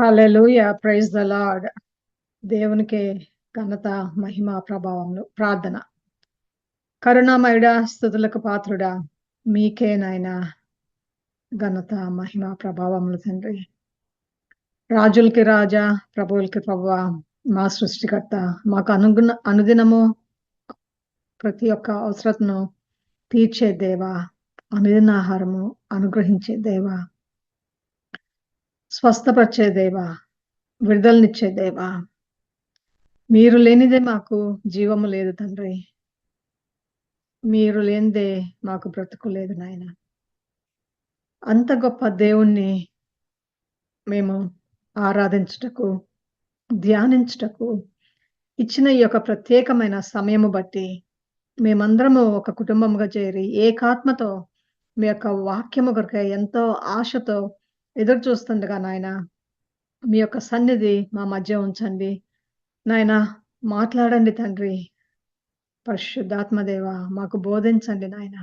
Hallelujah! Praise the lord. దేవునికే ఘనత, మహిమ, ప్రభావములు. ప్రార్థన. కరుణామయుడా, స్తుతులకు పాత్రుడా, మీకే నాయనా ఘనత, మహిమ, ప్రభావములు తండ్రి. రాజులకి రాజా, ప్రభువులకి ప్రభువా, మా సృష్టికర్త, మాకు అనుదినము ప్రతి ఒక్క అవసరతను తీర్చే దేవా, అనుదిన ఆహారము అనుగ్రహించే దేవా, స్వస్థపరిచే దేవా, విడుదలనిచ్చే దేవా, మీరు లేనిదే మాకు జీవము లేదు తండ్రి. మీరు లేనిదే మాకు బ్రతుకు లేదు నాయన. అంత గొప్ప దేవుణ్ణి మేము ఆరాధించుటకు, ధ్యానించుటకు ఇచ్చిన ఈ యొక్క ప్రత్యేకమైన సమయము బట్టి మేమందరము ఒక కుటుంబముగా చేరి ఏకాత్మతో మీ యొక్క వాక్యము కొరకై ఎంతో ఆశతో ఎదురు చూస్తుండగా నాయన, మీ యొక్క సన్నిధి మా మధ్య ఉంచండి. నాయన మాట్లాడండి తండ్రి. పరిశుద్ధాత్మ దేవా మాకు బోధించండి నాయన.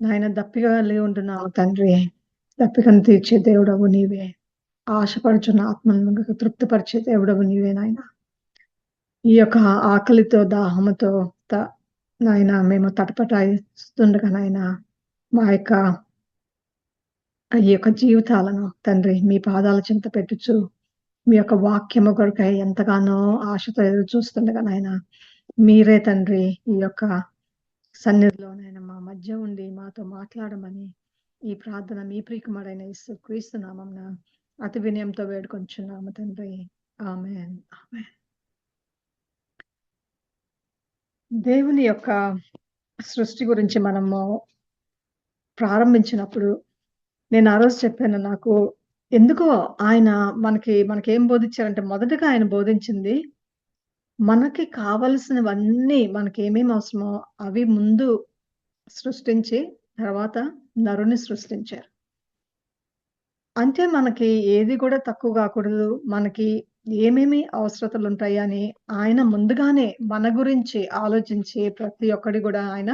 నాయన దప్పిక కలిగి ఉంటున్నాము తండ్రి. దప్పికను తీర్చే దేవుడవు నీవే. ఆశపడుచున్న ఆత్మలను తృప్తిపరిచే దేవుడవు నీవే నాయన. ఈ యొక్క ఆకలితో, దాహముతో నాయన మేము తటపటాయిస్తుండగా నాయన మా యొక్క ఈ యొక్క జీవితాలను తండ్రి మీ పాదాల చెంత పెట్టుచు మీ యొక్క వాక్యము కొరకై ఎంతగానో ఆశతో ఎదురు చూస్తుండగా నాయన మీరే తండ్రి ఈ యొక్క సన్నిధిలోనైనా మా మధ్య ఉండి మాతో మాట్లాడమని ఈ ప్రార్థన మీ ప్రియకుమారైన యేసుక్రీస్తు నామమున అతి వినయంతో వేడుకొంచున్నాము తండ్రి. ఆమేన్. ఆమేన్. దేవుని యొక్క సృష్టి గురించి మనము ప్రారంభించినప్పుడు నేను ఆ రోజు చెప్పాను, నాకు ఎందుకో ఆయన మనకేం బోధించారంటే మొదటగా ఆయన బోధించింది మనకి కావలసినవన్నీ మనకేమేమి అవసరమో అవి ముందు సృష్టించి తర్వాత నరుని సృష్టించారు. అంటే మనకి ఏది కూడా తక్కువ కాకూడదు. మనకి ఏమేమి అవసరతలుంటాయి అని ఆయన ముందుగానే మన గురించి ఆలోచించి ప్రతి ఒక్కటి కూడా ఆయన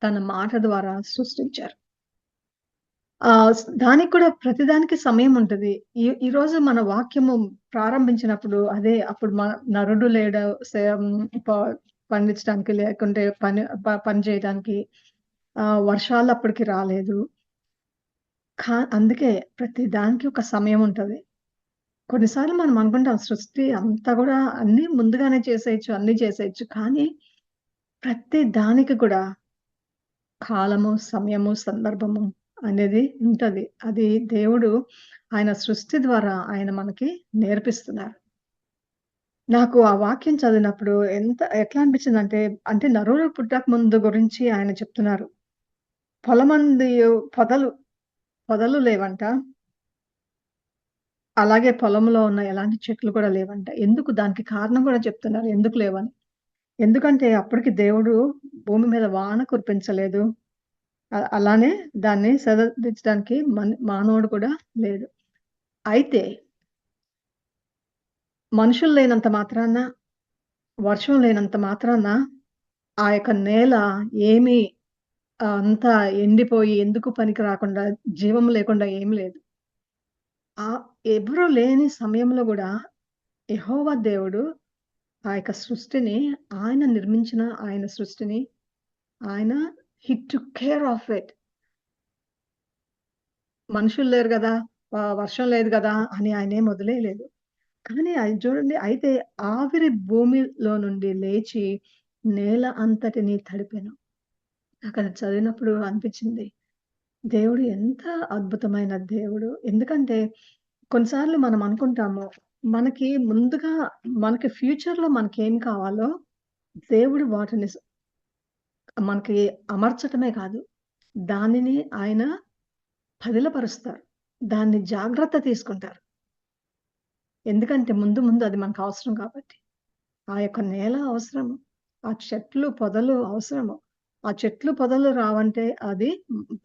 తన మాట ద్వారా సృష్టించారు. దానికి కూడా ప్రతిదానికి సమయం ఉంటది. ఈరోజు మన వాక్యము ప్రారంభించినప్పుడు అప్పుడు నరుడు లేడు ప పండించడానికి లేకుంటే పని చేయడానికి వర్షాలు అప్పటికి రాలేదు. అందుకే ప్రతి దానికి ఒక సమయం ఉంటది. కొన్నిసార్లు మనం అనుకుంటాం సృష్టి అంతా గూడా అన్నీ ముందుగానే చేసేయొచ్చు, అన్నీ చేసేయొచ్చు. కానీ ప్రతి దానికి కూడా కాలము, సమయము, సందర్భము అనేది ఉంటది. అది దేవుడు ఆయన సృష్టి ద్వారా ఆయన మనకి నేర్పిస్తున్నారు. నాకు ఆ వాక్యం చదివినప్పుడు ఎట్లా అనిపించిందంటే, అంటే నరుడు పుట్టక ముందు గురించి ఆయన చెప్తున్నారు. పొలమందు పొదలు, పొదలు లేవంట. అలాగే పొలంలో ఉన్న ఎలాంటి చెట్లు కూడా లేవంట. ఎందుకు దానికి కారణం కూడా చెప్తున్నారు ఎందుకు లేవని. ఎందుకంటే అప్పటికి దేవుడు భూమి మీద వాన కురిపించలేదు. అలానే దాన్ని సరిదిద్దడానికి మానవుడు కూడా లేడు. అయితే మనుషులు లేనంత మాత్రాన, వర్షం లేనంత మాత్రాన ఆ యొక్క నేల ఏమి అంతా ఎండిపోయి ఎందుకు పనికి రాకుండా, జీవం లేకుండా ఏమి లేదు. ఎవరు లేని సమయంలో గూడా యెహోవా దేవుడు ఆ యొక్క సృష్టిని ఆయన సృష్టిని ఆయన హి టుక్ కేర్ ఆఫ్ ఇట్. మనుషులు లేరు గదా! వర్షం లేదు గదా! అని ఆయనేం వదిలేయలేదు. కానీ అది చూడండి, అయితే ఆవిరి భూమిలో నుండి లేచి నేల అంతటిని తడిపెను. నాకది చదివినప్పుడు అనిపించింది, దేవుడు ఎంత అద్భుతమైన దేవుడు. ఎందుకంటే కొన్నిసార్లు మనం అనుకుంటాము, మనకి ముందుగా మనకి ఫ్యూచర్‌లో మనకేం కావాలో దేవుడు వాటిని మనకి అమర్చటమే కాదు, దానిని ఆయన పదిలపరుస్తారు. దాన్ని జాగ్రత్త తీసుకుంటారు. ఎందుకంటే ముందు ముందు అది మనకు అవసరం కాబట్టి. ఆ యొక్క నేల అవసరము. ఆ చెట్లు, పొదలు అవసరము. ఆ చెట్లు, పొదలు రావంటే అది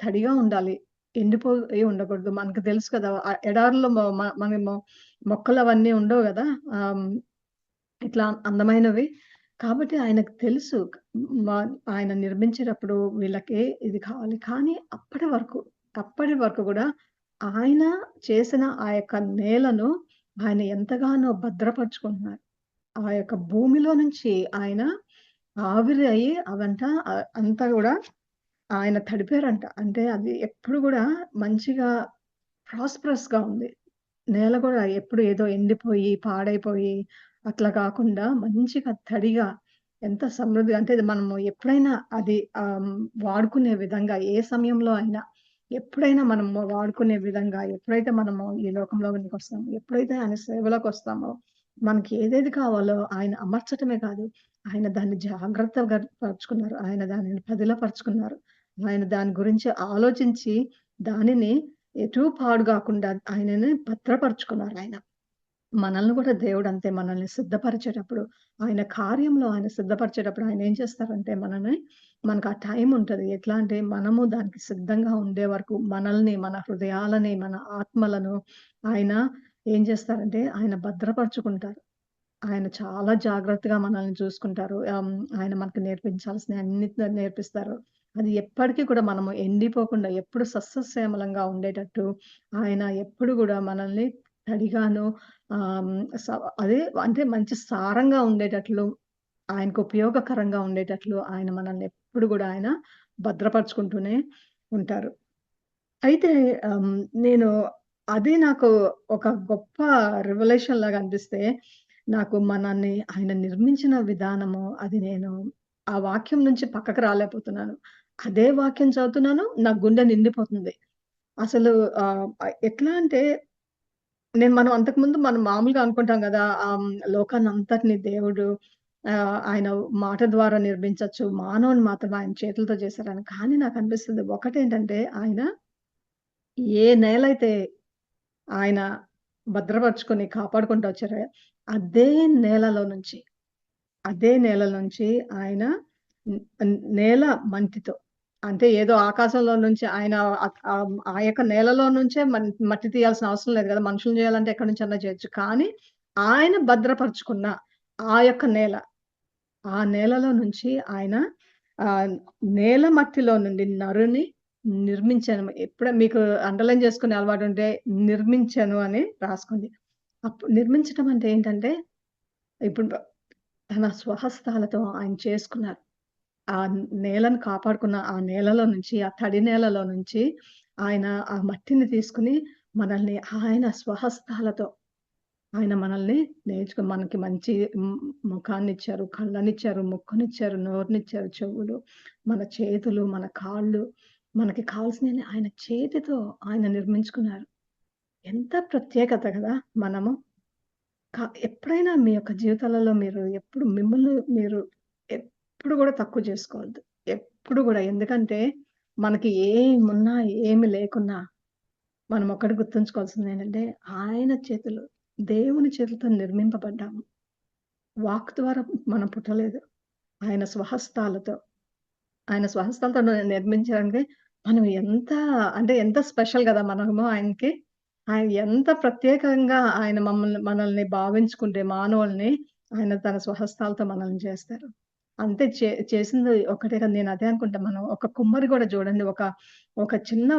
తడిగా ఉండాలి. ఎండిపోయి ఉండకూడదు. మనకు తెలుసు కదా! ఎడారుల్లో మనము మొక్కలవన్నీ ఉండవు గదా! ఆహ్, ఇట్లా అందమైనవి. కాబట్టి ఆయనకు తెలుసు. మ ఆయన నిర్మించేటప్పుడు వీళ్ళకి ఇది కావాలి. కానీ అప్పటి వరకు గూడా ఆయన చేసిన ఆ యొక్క నేలను ఆయన ఎంతగానో భద్రపరుచుకుంటున్నారు. ఆ యొక్క భూమిలో నుంచి ఆయన ఆవిరి అయ్యి అవంట అంతా గూడా ఆయన తడిపారంట. అంటే అది ఎప్పుడు గూడా మంచిగా ప్రాస్పరస్‌గా ఉంది. నేల గూడా ఎప్పుడు ఏదో ఎండిపోయి, పాడైపోయి అట్లా కాకుండా మంచిగా తడిగా ఎంత సమృద్ధిగా అంటే ఇది మనము ఎప్పుడైనా అది వాడుకునే విధంగా ఏ సమయంలో అయినా, ఎప్పుడైనా మనము వాడుకునే విధంగా ఎప్పుడైతే మనము ఈ లోకంలోనికొస్తామో, ఎప్పుడైతే ఆయన సేవలోకొస్తామో, మనకి ఏదేది కావాలో ఆయన అమర్చటమే కాదు, ఆయన దాన్ని జాగ్రత్తగా పరుచుకున్నారు. ఆయన దానిని పదిలపరుచుకున్నారు. ఆయన దాని గురించి ఆలోచించి దానిని ఎటూ పాడు గాకుండా ఆయనని భద్రపరుచుకున్నారాయన. మనల్ని గూడా దేవుడంతే మనల్ని సిద్ధపరిచేటప్పుడు, ఆయన కార్యంలో ఆయన సిద్ధపరిచేటప్పుడు ఆయనేం చేస్తారంటే మనల్ని మనకు ఆ టైం ఉంటది. ఎట్లా అంటే మనము దానికి సిద్ధంగా ఉండే వరకు మనల్ని, మన హృదయాలని, మన ఆత్మలను ఆయన ఏం చేస్తారంటే ఆయన భద్రపరుచుకుంటారు. ఆయన చాలా జాగ్రత్తగా మనల్ని చూసుకుంటారు. ఆయన మనకు నేర్పించాల్సినయి అన్నిటిని నేర్పిస్తారు. అది ఎప్పటికి కూడా మనము ఎండిపోకుండా ఎప్పుడు సస్యశ్యామలంగా ఉండేటట్టు ఆయన ఎప్పుడు గూడా మనల్ని తడిగాను ఆహ్, హ్మ్, స అదే అంటే మంచి సారంగా ఉండేటట్లు, ఆయనకు ఉపయోగకరంగా ఉండేటట్లు ఆయన మనల్ని ఎప్పుడు గూడా ఆయన భద్రపరుచుకుంటూనే ఉంటారు. అయితే నేను అది నాకు ఒక గొప్ప రివలేషన్ లాగా అనిపిస్తే, నాకు మనల్ని ఆయన నిర్మించిన విధానము అది నేను ఆ వాక్యం నుంచి పక్కకు రాలేకపోతున్నాను. అదే వాక్యం చదువుతున్నాను. నా గుండె నిండిపోతుంది. అసలు ఎట్లా అంటే మనం అంతకుముందు మనం మామూలుగా అనుకుంటాం గదా! లోకాన్నంతటిని దేవుడు ఆయన మాట ద్వారా నిర్మించొచ్చు. మానవుని మాత్రం ఆయన చేతులతో చేశారని. కానీ నాకనిపిస్తుంది ఒకటేంటంటే ఆయన ఏ నేలైతే ఆయన భద్రపరుచుకొని కాపాడుకుంటూ వచ్చారో, అదే నేలలో నుంచి, అదే నేల నుంచి ఆయన నేల మంటితో అంటే ఏదో ఆకాశంలో నుంచి ఆయన ఆ యొక్క నేలలో నుంచే మట్టి తీయాల్సిన అవసరం లేదు గదా! మనుషులు చేయాలంటే ఎక్కడి నుంచన్నా చేయొచ్చు. కానీ ఆయన భద్రపరుచుకున్న ఆ యొక్క నేల, ఆ నేలలో నుంచి ఆయన ఆహ్, నేల మట్టిలో నుండి నరుని నిర్మించాను. మీకు అండర్‌లైన్ చేసుకునే అలవాటుంటే నిర్మించాను అని రాసుకోండి. నిర్మించటం అంటే ఏంటంటే, ఇప్పుడు తన స్వహస్తాలతో ఆయన చేసుకున్నారు. ఆ నేలను కాపాడుకున్న ఆ నేలలో నుంచి, ఆ తడి నేలలో నుంచి ఆయన ఆ మట్టిని తీసుకొని మనల్ని ఆయన స్వహస్తాలతో ఆయన మనల్ని మనకి మంచి ముఖాన్నిచ్చారు, కళ్ళనిచ్చారు, ముక్కునిచ్చారు, నోరునిచ్చారు, చెవులు, మన చేతులు, మన కాళ్ళు, మనకి కావాల్సినయన్ని ఆయన చేతితో ఆయన నిర్మించుకున్నారు. ఎంత ప్రత్యేకత గదా! మనము. ఎప్పుడైనా మీ యొక్క జీవితాలలో మీరు ఎప్పుడు మిమ్మల్ని మీరు ఎప్పుడు గూడా తక్కువ చేసుకోవద్దు. ఎప్పుడు గూడా. ఎందుకంటే మనకి ఏమున్నా, ఏమి లేకున్నా మనం ఒక్కటి గుర్తుంచుకోవాల్సిందేంటంటే ఆయన చేతులు, దేవుని చేతులతో నిర్మింపబడ్డాము. వాక్ ద్వారా మనం పుట్టలేదు. ఆయన స్వహస్తాలతో, ఆయన స్వహస్తాలతో నిర్మించడానికి మనం ఎంత అంటే ఎంత స్పెషల్ గదా! మనము ఆయనకి. ఆయన ఎంత ప్రత్యేకంగా ఆయన మనల్ని భావించుకుంటే మానవుల్ని ఆయన తన స్వహస్తాలతో మనల్ని చేస్తారు. అంతే చేసింది ఒకటే కదా! నేను అదే అనుకుంటా. మనం ఒక కుమ్మరి గూడా చూడండి. ఒక చిన్న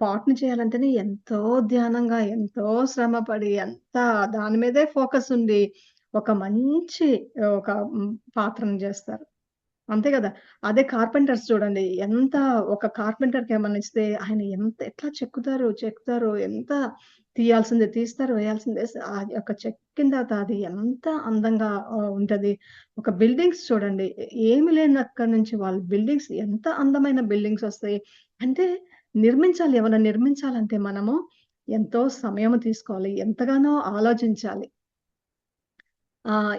పాట్‌ని చేయాలంటేనే ఎంతో ధ్యానంగా, ఎంతో శ్రమపడి, ఎంత దాని మీదే ఫోకస్ ఉండి, ఒక మంచి ఒక పాత్రను జేస్తారు. అంతే గదా! అదే కార్పెంటర్స్ చూడండి. ఒక కార్పెంటర్‌కేమన్నా ఇస్తే ఆయన ఎట్లా చెక్కుతారు. ఎంత తీయాల్సింది తీస్తారు, వేయాల్సింది ఏసి ఆ యొక్క చెక్కిన తర్వాత అది ఎంత అందంగా ఉంటది. ఒక బిల్డింగ్స్ చూడండి. ఏమి లేనక్కడి నుంచి వాళ్ళు బిల్డింగ్స్ ఎంత అందమైన బిల్డింగ్స్ ఒస్తాయి. అంటే ఏమన్నా నిర్మించాలంటే మనము ఎంతో సమయం తీసుకోవాలి. ఎంతగానో ఆలోచించాలి.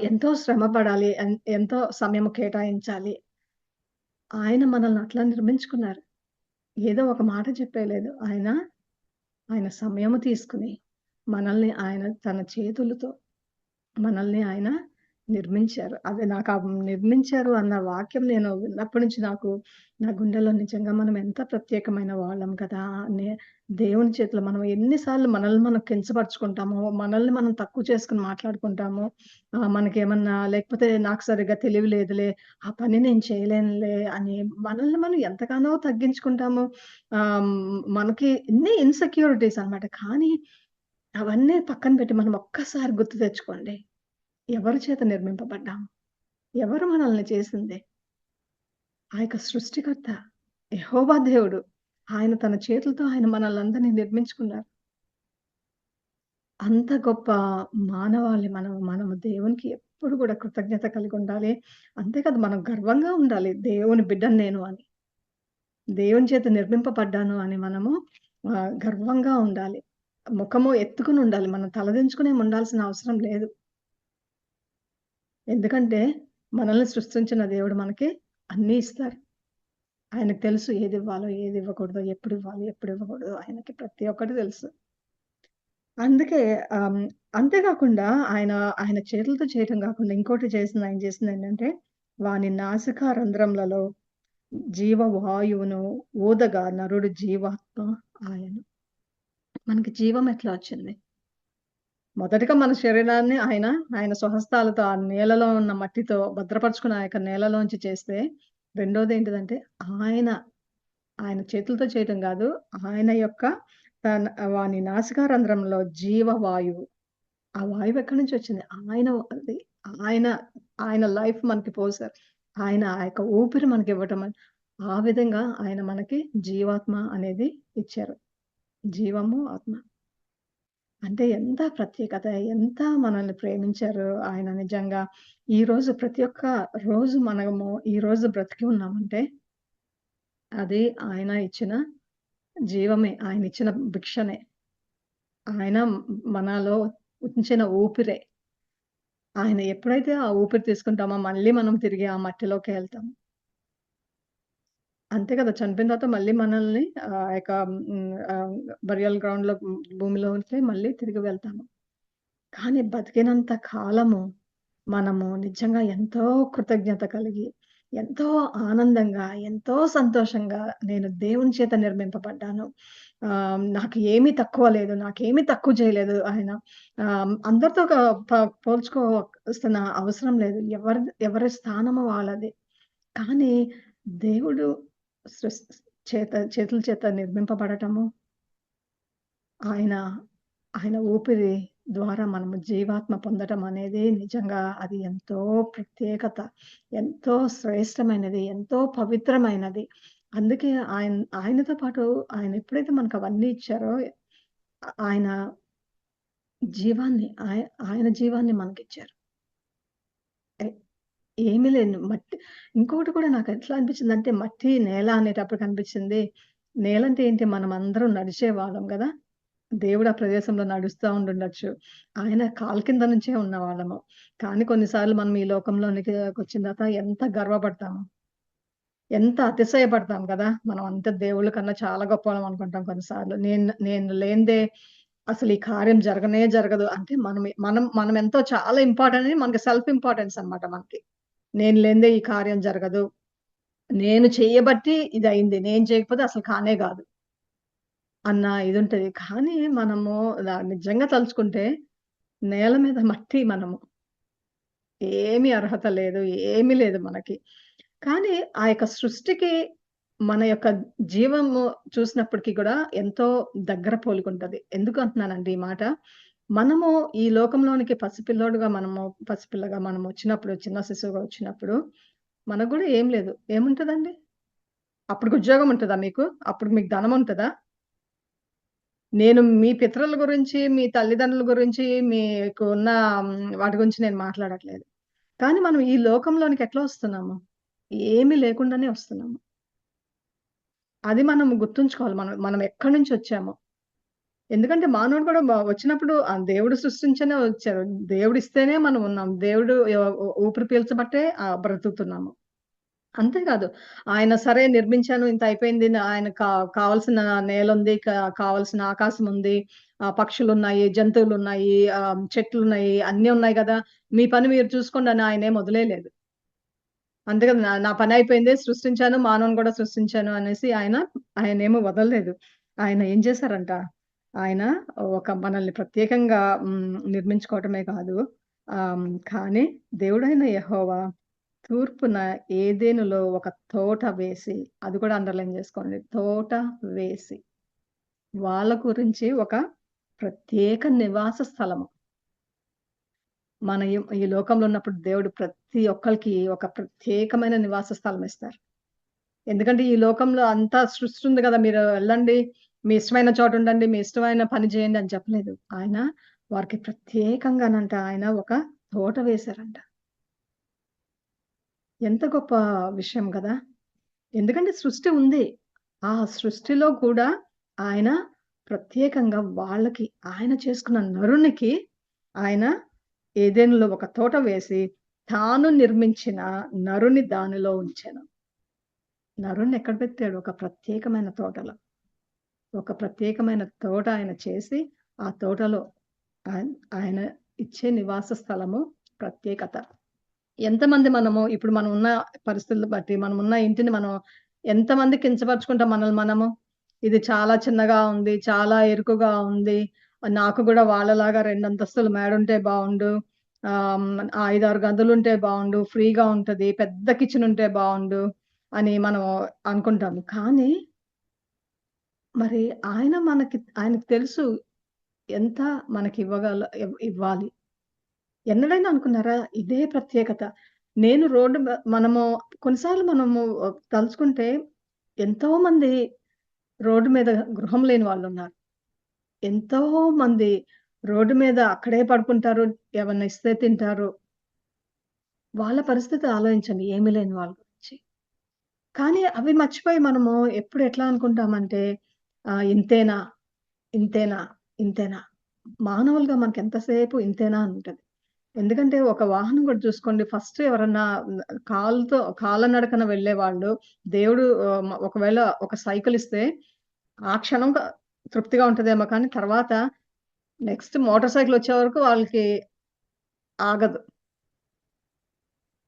ఎంతో శ్రమ పడాలి. ఎంతో సమయం కేటాయించాలి. ఆయన మనల్ని అట్లా నిర్మించుకున్నారు. ఏదో ఒక మాట చెప్పేయలేదు. ఆయన సమయము తీసుకొని, మనల్ని ఆయన తన చేతులతో మనల్ని ఆయన నిర్మించారు. అది నాకు నిర్మించారు అన్న వాక్యం నేను విన్నప్పటి నుంచి నాకు నా గుండెలో నిజంగా మనం ఎంత ప్రత్యేకమైన వాళ్ళం కదా! దేవుని చేతిలో మనం ఎన్ని సార్లు మనల్ని మనం కించపరుచుకుంటామో, మనల్ని మనం తక్కువ చేసుకొని మాట్లాడుకుంటామో, మనకేమన్నా లేకపోతే నాకు సరిగ్గా తెలివి లేదులే, ఆ పని నేను చేయలేనులే అని మనల్ని మనం ఎంతగానో తగ్గించుకుంటాము. మనకి ఇన్ని ఇన్‌సెక్యూరిటీస్ అన్నమాట. కానీ అవన్నీ పక్కన పెట్టి మనం ఒక్కసారి గుర్తు తెచ్చుకోండి. ఎవరి చేత నిర్మింపబడ్డాం? ఎవరు మనల్ని చేసింది? ఆ యొక్క సృష్టికర్త యెహోవా దేవుడు. ఆయన తన చేతులతో ఆయన మనల్నందరిని నిర్మించుకున్నారు. అంత గొప్ప మానవాళి మనం. మనము దేవునికి ఎప్పుడు గూడా కృతజ్ఞత కలిగుండాలి. అంతే కాదు మనం గర్వంగా ఉండాలి. దేవుని బిడ్డని నేను అని. దేవుని చేత నిర్మింపబడ్డాను అని మనము గర్వంగా ఉండాలి. ముఖము ఎత్తుకొని ఉండాలి. మనం తలదించుకొని ఉండాల్సిన అవసరం లేదు. ఎందుకంటే మనల్ని సృష్టించిన దేవుడు మనకి అన్నీ ఇస్తారు. ఆయనకు తెలుసు ఏదివ్వాలో, ఏదివ్వకూడదో, ఎప్పుడివ్వాలి, ఎప్పుడివ్వకూడదో ఆయనకి ప్రతి ఒక్కటి తెలుసు. అందుకే ఆహ్, హ్మ్, అంతే కాకుండా ఆయన, ఆయన చేతులతో చేయటం కాకుండా ఇంకోటి ఆయన చేసిందేంటంటే, వాని నాసికా రంధ్రములలో జీవవాయువును ఊదగా నరుడు జీవాత్మ ఆయను. మనకి జీవం ఎట్లా వచ్చింది? మొదటగా మన శరీరాన్ని ఆయన, ఆయన స్వహస్తాలతో ఆ నేలలో ఉన్న మట్టితో భద్రపరుచుకున్న ఆ యొక్క నేలలోంచి చేస్తే, రెండోదేంటిదంటే ఆయన ఆయన చేతులతో చేయటం గాదు. ఆయన యొక్క తన వాని నాసికా రంధ్రంలో జీవవాయువు. ఆ వాయువు ఎక్కడి నుంచొచ్చింది? ఆయన అది ఆయన, ఆయన లైఫ్ మనకి పోసారు. ఆయన ఆ యొక్క ఊపిరి మనకివ్వటం ఆ విధంగా ఆయన మనకి జీవాత్మ అనేది ఇచ్చారు. జీవము, ఆత్మ. అంటే ఎంత ప్రత్యేకత, ఎంత మనల్ని ప్రేమించారు ఆయన నిజంగా. ఈరోజు ప్రతి ఒక్క రోజు మనము ఈరోజు బ్రతికి ఉన్నామంటే, అది ఆయన ఇచ్చిన జీవమే. ఆయనిచ్చిన భిక్షనే. ఆయన మనలో ఉంచిన ఊపిరే. ఆయన ఎప్పుడైతే ఆ ఊపిరి తీసుకుంటామో మళ్ళీ మనం తిరిగి ఆ మట్టిలోకే ఎళ్తాం. అంతే కదా! చనిపోయిన తర్వాత మళ్ళీ మనల్ని యొక్క బరియల్ గ్రౌండ్‌లో భూమిలోకి మళ్ళీ తిరిగి వెళ్తాము. కానీ బతికినంత కాలము మనము నిజంగా ఎంతో కృతజ్ఞత కలిగి, ఎంతో ఆనందంగా, ఎంతో సంతోషంగా నేను దేవుని చేత నిర్మింపబడ్డాను. నాకు ఏమీ తక్కువ లేదు. నాకేమీ తక్కువ చేయలేదు ఆయన. అందరితో పోల్చుకోవాల్సిన అవసరం లేదు. ఎవరి స్థానము వాళ్ళది. కానీ దేవుడు సృస్ చేతుల చేత నిర్మింపబడటము, ఆయన ఆయన ఊపిరి ద్వారా మనము జీవాత్మ పొందటం అనేది నిజంగా అది ఎంతో ప్రత్యేకత. ఎంతో శ్రేష్టమైనది. ఎంతో పవిత్రమైనది. అందుకే ఆయనతో పాటు ఆయన ఎప్పుడైతే మనకవన్నీ ఇచ్చారో ఆయన జీవాన్ని ఆయన జీవాన్ని మనకిచ్చారు. ఎ ఏమీ లేదు. ఇంకొకటి కూడా నాకెట్లా అనిపించిందంటే మట్టి, నేల అనేటప్పటికి అనిపించింది. నేలంటే ఏంటి మనమందరం నడిచేవాళ్ళం గదా! దేవుడు ఆ ప్రదేశంలో నడుస్తా ఉండుండొచ్చు. ఆయన కాలు కింద నుంచే ఉన్నవాళ్ళము. కానీ కొన్నిసార్లు మనం ఈ లోకంలోనికి వచ్చిన తర్వాత ఎంత గర్వపడతాము. ఎంత అతిశయపడతాం గదా! మనం అంత దేవుళ్ళ కన్నా చాలా గొప్పోళ్ళం అనుకుంటాం కొన్నిసార్లు. నేను నేను లేనిదే అసలు ఈ కార్యం జరగనే జరగదు. అంటే మనం ఎంతో చాలా ఇంపార్టెంట్ అని మనకి సెల్ఫ్ ఇంపార్టెన్స్ అన్నమాట మనకి. నేను లేనిదే ఈ కార్యం జరగదు. నేను చెయ్యబట్టి ఇదయింది. నేను చేయకపోతే అసలు కానే గాదు. అన్న ఇదుంటది. కానీ మనము నిజంగా తలుచుకుంటే నేల మీద మట్టి మనము. ఏమి అర్హత లేదు. ఏమీ లేదు మనకి. కానీ ఆ యొక్క సృష్టికి మన యొక్క జీవము చూసినప్పటికి గూడా ఎంతో దగ్గర పోలికుంటది. ఎందుకు అంటున్నానండి ఈ మాట? మనము ఈ లోకంలోనికి పసిపిల్లగా మనమొచ్చినప్పుడు, చిన్న శిశువుగా వచ్చినప్పుడు మనకు గూడా ఏం లేదు. ఏముంటదండి? అప్పటికి ఉద్యోగం ఉంటదా మీకు? అప్పుడు మీకు ధనముంటదా? నేను మీ పితరుల గురించి, మీ తల్లిదండ్రుల గురించి, మీకు ఉన్న వాటి గురించి నేను మాట్లాడట్లేదు. కానీ మనం ఈ లోకంలోనికి ఎట్లా వస్తున్నాము? ఏమి లేకుండానే వస్తున్నాము. అది మనం గుర్తుంచుకోవాలి. మనం మనం ఎక్కడి నుంచొచ్చామో. ఎందుకంటే మానవుడు కూడా వచ్చినప్పుడు దేవుడు సృష్టించనే వచ్చారు. దేవుడిస్తేనే మనం ఉన్నాం. దేవుడు ఊపిరి పీల్చబట్టే బ్రతుకుతున్నాము. అంతేకాదు. ఆయన సరే నిర్మించాను ఇంత అయిపోయింది. ఆయన కావాల్సిన నేలుంది. కావాల్సిన ఆకాశముంది. పక్షులున్నాయి, జంతువులున్నాయి, చెట్లున్నాయి, అన్నీ ఉన్నాయి గదా! మీ పని మీరు చూసుకోండి అని ఆయనేం వదిలేయలేదు. అంతే కదా! నా నా పనయిపోయింది. సృష్టించాను, మానవుని గూడా సృష్టించాను అనేసి ఆయనేమి వదలలేదు. ఆయన ఏం చేశారంట, ఆయన ఒక మనల్ని ప్రత్యేకంగా నిర్మించుకోవటమే కాదు, కానీ దేవుడైన యెహోవా తూర్పున ఏదెనులో ఒక తోట వేసి, అది కూడా అండర్‌లైన్ జేసుకోండి. తోట వేసి, వాళ్ళ గురించి ఒక ప్రత్యేక నివాస స్థలము. మన ఈ లోకంలో ఉన్నప్పుడు దేవుడు ప్రతి ఒక్కళ్ళకి ఒక ప్రత్యేకమైన నివాస స్థలం ఇస్తారు. ఎందుకంటే ఈ లోకంలో అంతా సృష్టి ఉంది గదా! మీరు వెళ్ళండి, మీ ఇష్టమైన చోట ఉండండి, మీ ఇష్టమైన పని చేయండి అని చెప్పలేదు. ఆయన వారికి ప్రత్యేకంగానంట ఆయన ఒక తోట వేశారంట. ఎంత గొప్ప విషయం గదా! ఎందుకంటే సృష్టి ఉంది. ఆ సృష్టిలో కూడా ఆయన ప్రత్యేకంగా వాళ్ళకి ఆయన చేసుకున్న నరునికి ఆయన ఏదెనులో ఒక తోట వేసి, తాను నిర్మించిన నరుని దానిలో ఉంచెను. నరుణ్ణెక్కడ పెట్టాడు? ఒక ప్రత్యేకమైన తోటలో. ఒక ప్రత్యేకమైన తోట ఆయన చేసి, ఆ తోటలో ఆయన ఇచ్చే నివాస స్థలము ప్రత్యేకత. ఎంతమంది ఇప్పుడు మనం ఉన్న పరిస్థితులు బట్టి, మనమున్న ఇంటిని మనం ఎంతమంది కించపరుచుకుంటాం మనల్ని మనము. ఇది చాలా చిన్నగా ఉంది, చాలా ఇరుకుగా ఉంది. నాకు గూడా వాళ్ళలాగా 2 అంతస్తుల మేడుంటే బావుండు. 5, 6 గదులుంటే బావుండు. ఫ్రీగా ఉంటది. పెద్ద కిచెనుంటే బావుండు అని మనం అనుకుంటాము. కానీ మరి ఆయనకి తెలుసు ఎంత మనకివ్వగల ఇవ్వాలి. ఎన్నడైనా అనుకున్నారా? ఇదే ప్రత్యేకత. నేను రోడ్డు మనము కొన్నిసార్లు మనము తలుచుకుంటే ఎంతోమంది రోడ్డు మీద గృహం లేని వాళ్ళున్నారు. ఎంతో మంది రోడ్డు మీద అక్కడే పడుకుంటారు. ఏమన్నా ఇస్తే తింటారు. వాళ్ళ పరిస్థితి ఆలోచించండి. ఏమీ లేని వాళ్ళ గురించి. కానీ అవి మర్చిపోయి మనము ఎప్పుడు ఎట్లా అనుకుంటామంటే ఇంతేనా? ఇంతేనా? ఇంతేనా? మానవులుగా మనకెంతసేపు ఇంతేనా అని ఉంటది. ఎందుకంటే ఒక వాహనం కూడా చూసుకోండి. ఫస్ట్ ఎవరన్నా కాలినడకన వెళ్ళేవాళ్ళు దేవుడు ఒకవేళ ఒక సైకిల్ ఇస్తే ఆ క్షణం తృప్తిగా ఉంటదేమో కానీ తర్వాత నెక్స్ట్ మోటార్ సైకిల్ వచ్చే వరకు వాళ్ళకి ఆగదు.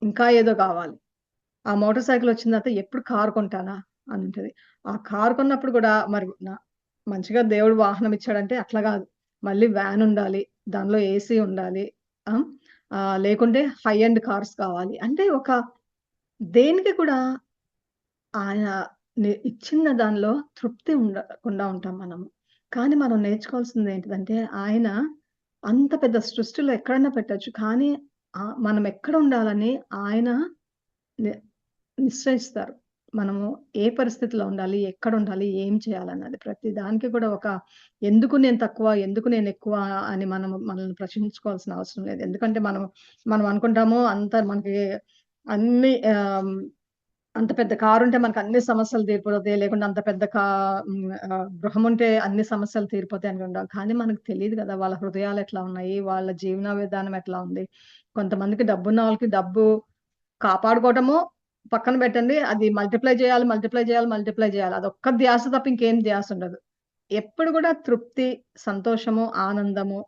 ఇంకా ఏదో కావాలి. ఆ మోటార్ సైకిల్ వచ్చిన తర్వాత ఎప్పుడు కారు కొంటానా అని ఉంటది. ఆ కారు కొన్నప్పుడు కూడా మరి మంచిగా దేవుడు వాహనం ఇచ్చాడంటే అట్లా గాదు. మళ్ళీ వ్యాన్ ఉండాలి. దానిలో ఏసీ ఉండాలి. ఆ! లేకుంటే హై ఎండ్ కార్స్ కావాలి. అంటే దేనికి కూడా ఆయన ఇచ్చిన దానిలో తృప్తి ఉండకుండా ఉంటాం మనము. కానీ మనం నేర్చుకోవాల్సిందేంటిదంటే ఆయన అంత పెద్ద సృష్టిలో ఎక్కడన్నా పెట్టొచ్చు. కానీ మనం ఎక్కడ ఉండాలని ఆయన ని నిశ్చయిస్తారు. మనము ఏ పరిస్థితిలో ఉండాలి? ఎక్కడుండాలి? ఏం చేయాలన్నది. ప్రతి దానికి కూడా ఎందుకు నేను తక్కువ? ఎందుకు నేనెక్కువ? అని మనల్ని ప్రశ్నించుకోవాల్సిన అవసరం లేదు. ఎందుకంటే మనం అనుకుంటాము మనకి అన్ని అంత పెద్ద కారుంటే మనకన్ని సమస్యలు తీరిపోతాయి. లేకుంటే అంత పెద్ద గృహముంటే అన్ని సమస్యలు తీరిపోతాయి అనుకుంటాం. కానీ మనకు తెలీదు గదా! వాళ్ళ హృదయాలెట్లా ఉన్నాయి? వాళ్ళ జీవన విధానం ఎట్లా ఉంది? కొంతమందికి డబ్బున్న వాళ్ళకి డబ్బు కాపాడుకోవటము పక్కన పెట్టండి. అది మల్టిప్లై చేయాలి, మల్టిప్లై చేయాలి, మల్టిప్లై చేయాలి. అదొక్క ధ్యాస తప్ప ఇంకేం ధ్యాసుండదు. ఎప్పుడు గూడా తృప్తి, సంతోషము, ఆనందము,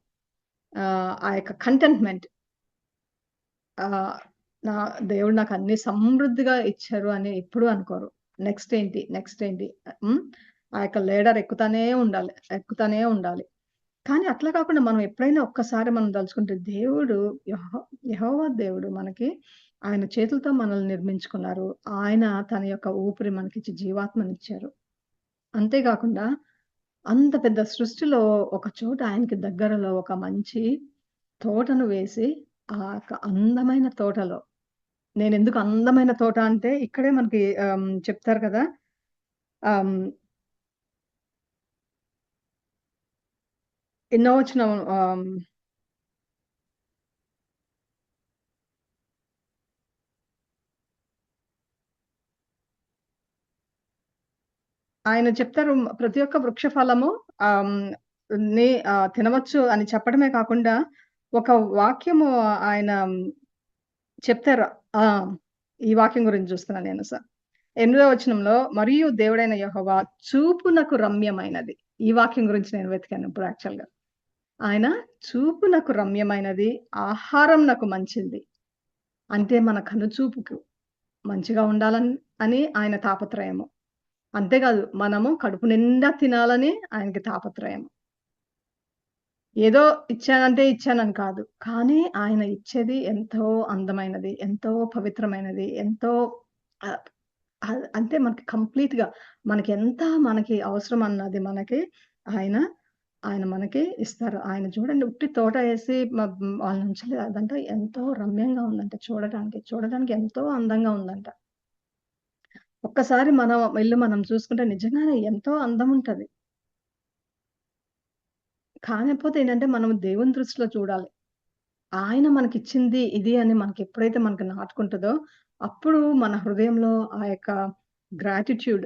ఆ యొక్క కంటెంట్‌మెంట్, ఆహ్, నా దేవుడు నాకన్నీ సమృద్ధిగా ఇచ్చారు అని ఎప్పుడూ అనుకోరు. నెక్స్ట్ ఏంటి? నెక్స్ట్ ఏంటి? హ్మ్. ఆ యొక్క లేడర్ ఎక్కుతానే ఉండాలి. ఎక్కుతానే ఉండాలి. కానీ అట్లా కాకుండా మనం ఎప్పుడైనా ఒక్కసారి మనం దలుచుకుంటే దేవుడు యెహోవా దేవుడు మనకి ఆయన చేతులతో మనల్ని నిర్మించుకున్నారు. ఆయన తన యొక్క ఊపిరి మనకిచ్చి జీవాత్మనిచ్చారు. అంతే కాకుండా అంత పెద్ద సృష్టిలో ఒక చోట ఆయనకి దగ్గరలో ఒక మంచి తోటను వేసి, ఆ యొక్క అందమైన తోటలో నేనెందుకు అందమైన తోట అంటే ఇక్కడే మనకి చెప్తారు కదా! ఆహ్, ఎన్నో వచనం ఆయన చెప్తారు ప్రతి ఒక్క వృక్ష ఫలము ఆహ్, తినవచ్చు అని చెప్పడమే కాకుండా ఒక వాక్యము ఆయన చెప్తారు. ఆ! ఈ వాక్యం గురించి చూస్తున్నాను నేను. 8వ వచనంలో మరియు దేవుడైన యెహోవా చూపునకు రమ్యమైనది. ఈ వాక్యం గురించి నేను వెతికాను ఇప్పుడు యాక్చువల్‌గా. ఆయన చూపునకు రమ్యమైనది, ఆహారం నాకు మంచింది. అంటే మన కనుచూపుకు మంచిగా అని ఆయన తాపత్రయము. అంతేకాదు మనము కడుపు నిండా తినాలని ఆయనకి తాపత్రయం. ఏదో ఇచ్చానంటే ఇచ్చానని కాదు. కానీ ఆయన ఇచ్చేది ఎంతో అందమైనది, ఎంతో పవిత్రమైనది, ఎంతో ఆహ్, అంటే మనకి కంప్లీట్‌గా మనకి అవసరం అన్నది ఆయన, ఆయన మనకి ఇస్తారు. ఆయన చూడండి ఉట్టి తోట ఏసి వాళ్ళని ఉంచలేదు. అదంతా ఎంతో రమ్యంగా ఉందంట చూడటానికి. చూడటానికి ఎంతో అందంగా ఉందంట. ఒక్కసారి మనం చూసుకుంటే నిజంగానే ఎంతో అందముంటది. కాకపోతే ఏంటంటే మనం దేవుని దృష్టిలో చూడాలి. ఆయన మనకిచ్చింది ఇది అని మనకెప్పుడైతే మనకు నాటుకుంటదో, అప్పుడు మన హృదయంలో ఆ యొక్క గ్రాటిట్యూడ్,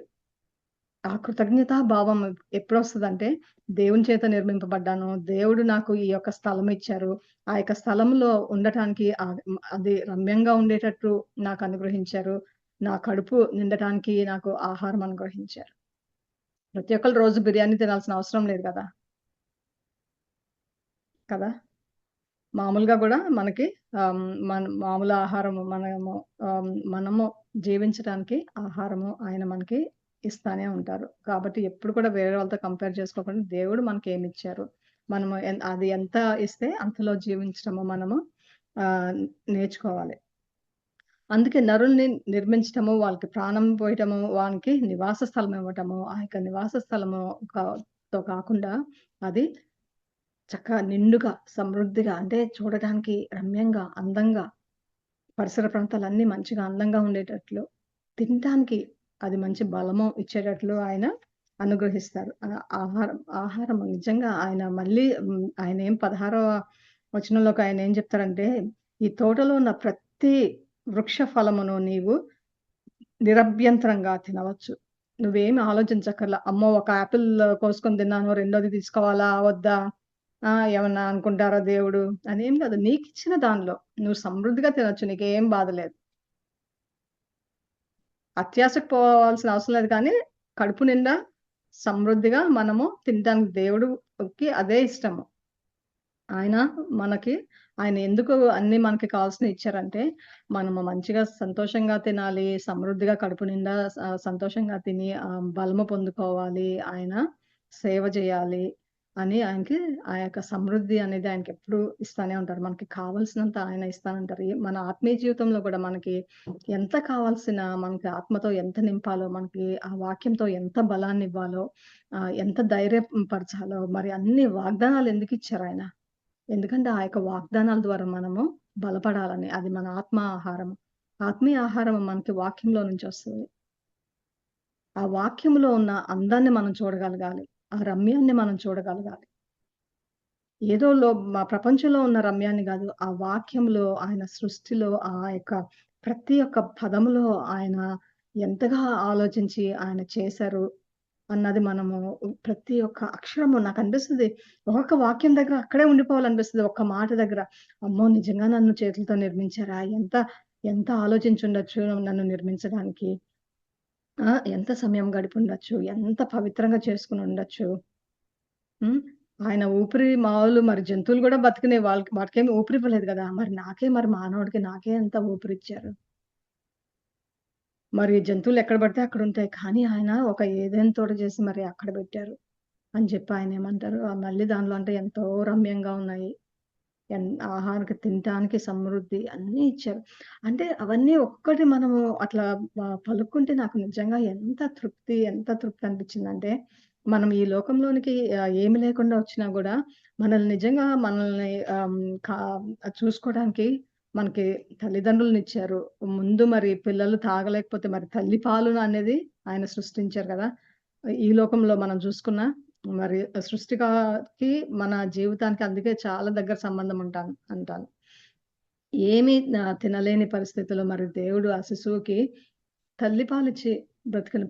ఆ కృతజ్ఞతా భావం ఎప్పుడొస్తదంటే, దేవుని చేత నిర్మింపబడ్డాను. దేవుడు నాకు ఈ యొక్క స్థలం ఇచ్చారు. ఆ యొక్క స్థలంలో ఉండటానికి అది రమ్యంగా ఉండేటట్టు నాకు అనుగ్రహించారు. నా కడుపు నిండటానికి నాకు ఆహారం అనుగ్రహించారు. ప్రతి ఒక్కళ్ళు రోజు బిర్యానీ తినాల్సిన అవసరం లేదు గదా! కదా! మామూలుగా గూడా మనకి మామూలు ఆహారము మనము జీవించటానికి ఆహారము ఆయన మనకి ఇస్తానే ఉంటారు. కాబట్టి ఎప్పుడు కూడా వేరే వాళ్ళతో కంపేర్ చేసుకోకుండా దేవుడు మనకేమిచ్చారు. మనము అది ఎంత ఇస్తే అంతలో జీవించడము మనము ఆహ్, నేర్చుకోవాలి. అందుకే నరుల్ని నిర్మించటము, వాళ్ళకి ప్రాణం పోయటము, వానికి నివాస స్థలం ఇవ్వటము, ఆ యొక్క నివాస స్థలము కా తో కాకుండా అది చక్కగా నిండుగా, సమృద్ధిగా అంటే చూడటానికి రమ్యంగా, అందంగా, పరిసర ప్రాంతాలన్నీ మంచిగా అందంగా ఉండేటట్లు, తినటానికి అది మంచి బలము ఇచ్చేటట్లు ఆయన అనుగ్రహిస్తారు. ఆహారం నిజంగా ఆయన మళ్ళీ ఆయనేం 16వ వచనంలోకి ఆయనేం చెప్తారంటే, "ఈ తోటలో ఉన్న ప్రతి వృక్ష ఫలమును నీవు నిరభ్యంతరంగా తినవచ్చు. నువ్వేమి ఆలోచించక్కర్లా. అమ్మో! ఒక యాపిల్ కోసుకొని తిన్నాను. రెండోది తీసుకోవాలా? వద్దా? ఏమన్నా అనుకుంటారా దేవుడు? అనేం కాదు. నీకిచ్చిన దానిలో నువ్వు సమృద్ధిగా తినొచ్చు. నీకేం బాధ లేదు. అత్యాశకు పోవాల్సిన అవసరం లేదు కానీ, కడుపు నిండా సమృద్ధిగా మనము తినటానికి దేవుడుకి అదే ఇష్టము. ఆయన మనకి ఆయన ఎందుకు అన్నీ మనకి కావాల్సినయి ఇచ్చారంటే, మనము మంచిగా సంతోషంగా తినాలి, సమృద్ధిగా కడుపు నిండా సంతోషంగా తిని బలము పొందుకోవాలి, ఆయన సేవ జేయాలి అని ఆయనకి ఆ యొక్క సమృద్ధి అనేది ఆయనకెప్పుడూ ఇస్తానే ఉంటారు. మనకి కావాల్సినంత ఆయన ఇస్తానంటారు. మన ఆత్మీయ జీవితంలో కూడా మనకి ఎంత కావాల్సిన మనకి ఆత్మతో ఎంత నింపాలో, మనకి ఆ వాక్యంతో ఎంత బలాన్నివ్వాలో, ఎంత ధైర్యం పరచాలో మరి అన్ని వాగ్దానాలు ఎందుకిచ్చారాయన? ఎందుకంటే ఆ యొక్క వాగ్దానాల ద్వారా మనము బలపడాలని. అది మన ఆత్మ ఆహారం. ఆత్మీయ ఆహారం మనకి వాక్యంలో నుంచి వస్తది. ఆ వాక్యంలో ఉన్న అందాన్ని మనం చూడగలగాలి. ఆ రమ్యాన్ని మనం చూడగలగాలి. ఏదో మా ప్రపంచంలో ఉన్న రమ్యాన్ని గాదు. ఆ వాక్యంలో, ఆయన సృష్టిలో ఆ యొక్క ప్రతి ఒక్క పదములో ఆయన ఎంతగా ఆలోచించి ఆయన చేశారు అన్నది మనము ప్రతి ఒక్క అక్షరము నాకనిపిస్తది. ఒక్కొక్క వాక్యం దగ్గర అక్కడే ఉండిపోవాలనిపిస్తది. ఒక్క మాట దగ్గర. అమ్మో! నిజంగా నన్ను చేతులతో నిర్మించారా? ఎంత ఆలోచించుండొచ్చు నన్ను నిర్మించడానికి. ఎంత సమయం గడిపుండొచ్చు. ఎంత పవిత్రంగా చేసుకొనుండొచ్చు. హ్మ్. ఆయన ఊపిరి మాములు మరి జంతువులు గూడా బతికినయి. వాటికేమి ఊపిరివ్వలేదు గదా! మరి మానవుడికి నాకే ఎంత ఊపిరిచ్చారు. మరి జంతువులెక్కడ పడితే అక్కడుంటాయి. కానీ ఆయన ఒక ఏదెన్ తోట చేసి మరి అక్కడ పెట్టారు. అని చెప్పి ఆయనేమంటారు, మళ్ళీ దానిలో అంటే ఎంతో రమ్యంగా ఉన్నాయి. ఆహారానికి తినటానికి సమృద్ధి అన్నీ ఇచ్చారు. అంటే అవన్నీ ఒక్కటి మనము అట్లా పలుక్కుంటే నాకు నిజంగా ఎంత తృప్తి అనిపించిందంటే, మనం ఈ లోకంలోనికి ఏమి లేకుండా వచ్చినా గూడా మనల్ని కా చూసుకోవడానికి మనకి తల్లిదండ్రులనిచ్చారు. ముందు మరి పిల్లలు తాగలేకపోతే మరి తల్లి పాలు అనేది ఆయన సృష్టించారు గదా! ఈ లోకంలో మనం చూసుకున్నా మరి సృష్టికి మన జీవితానికి అందుకే చాలా దగ్గర సంబంధం అంటాను. ఏమీ తినలేని పరిస్థితిలో మరి దేవుడు ఆ శిశువుకి తల్లి పాలిచ్చి బ్రతికిన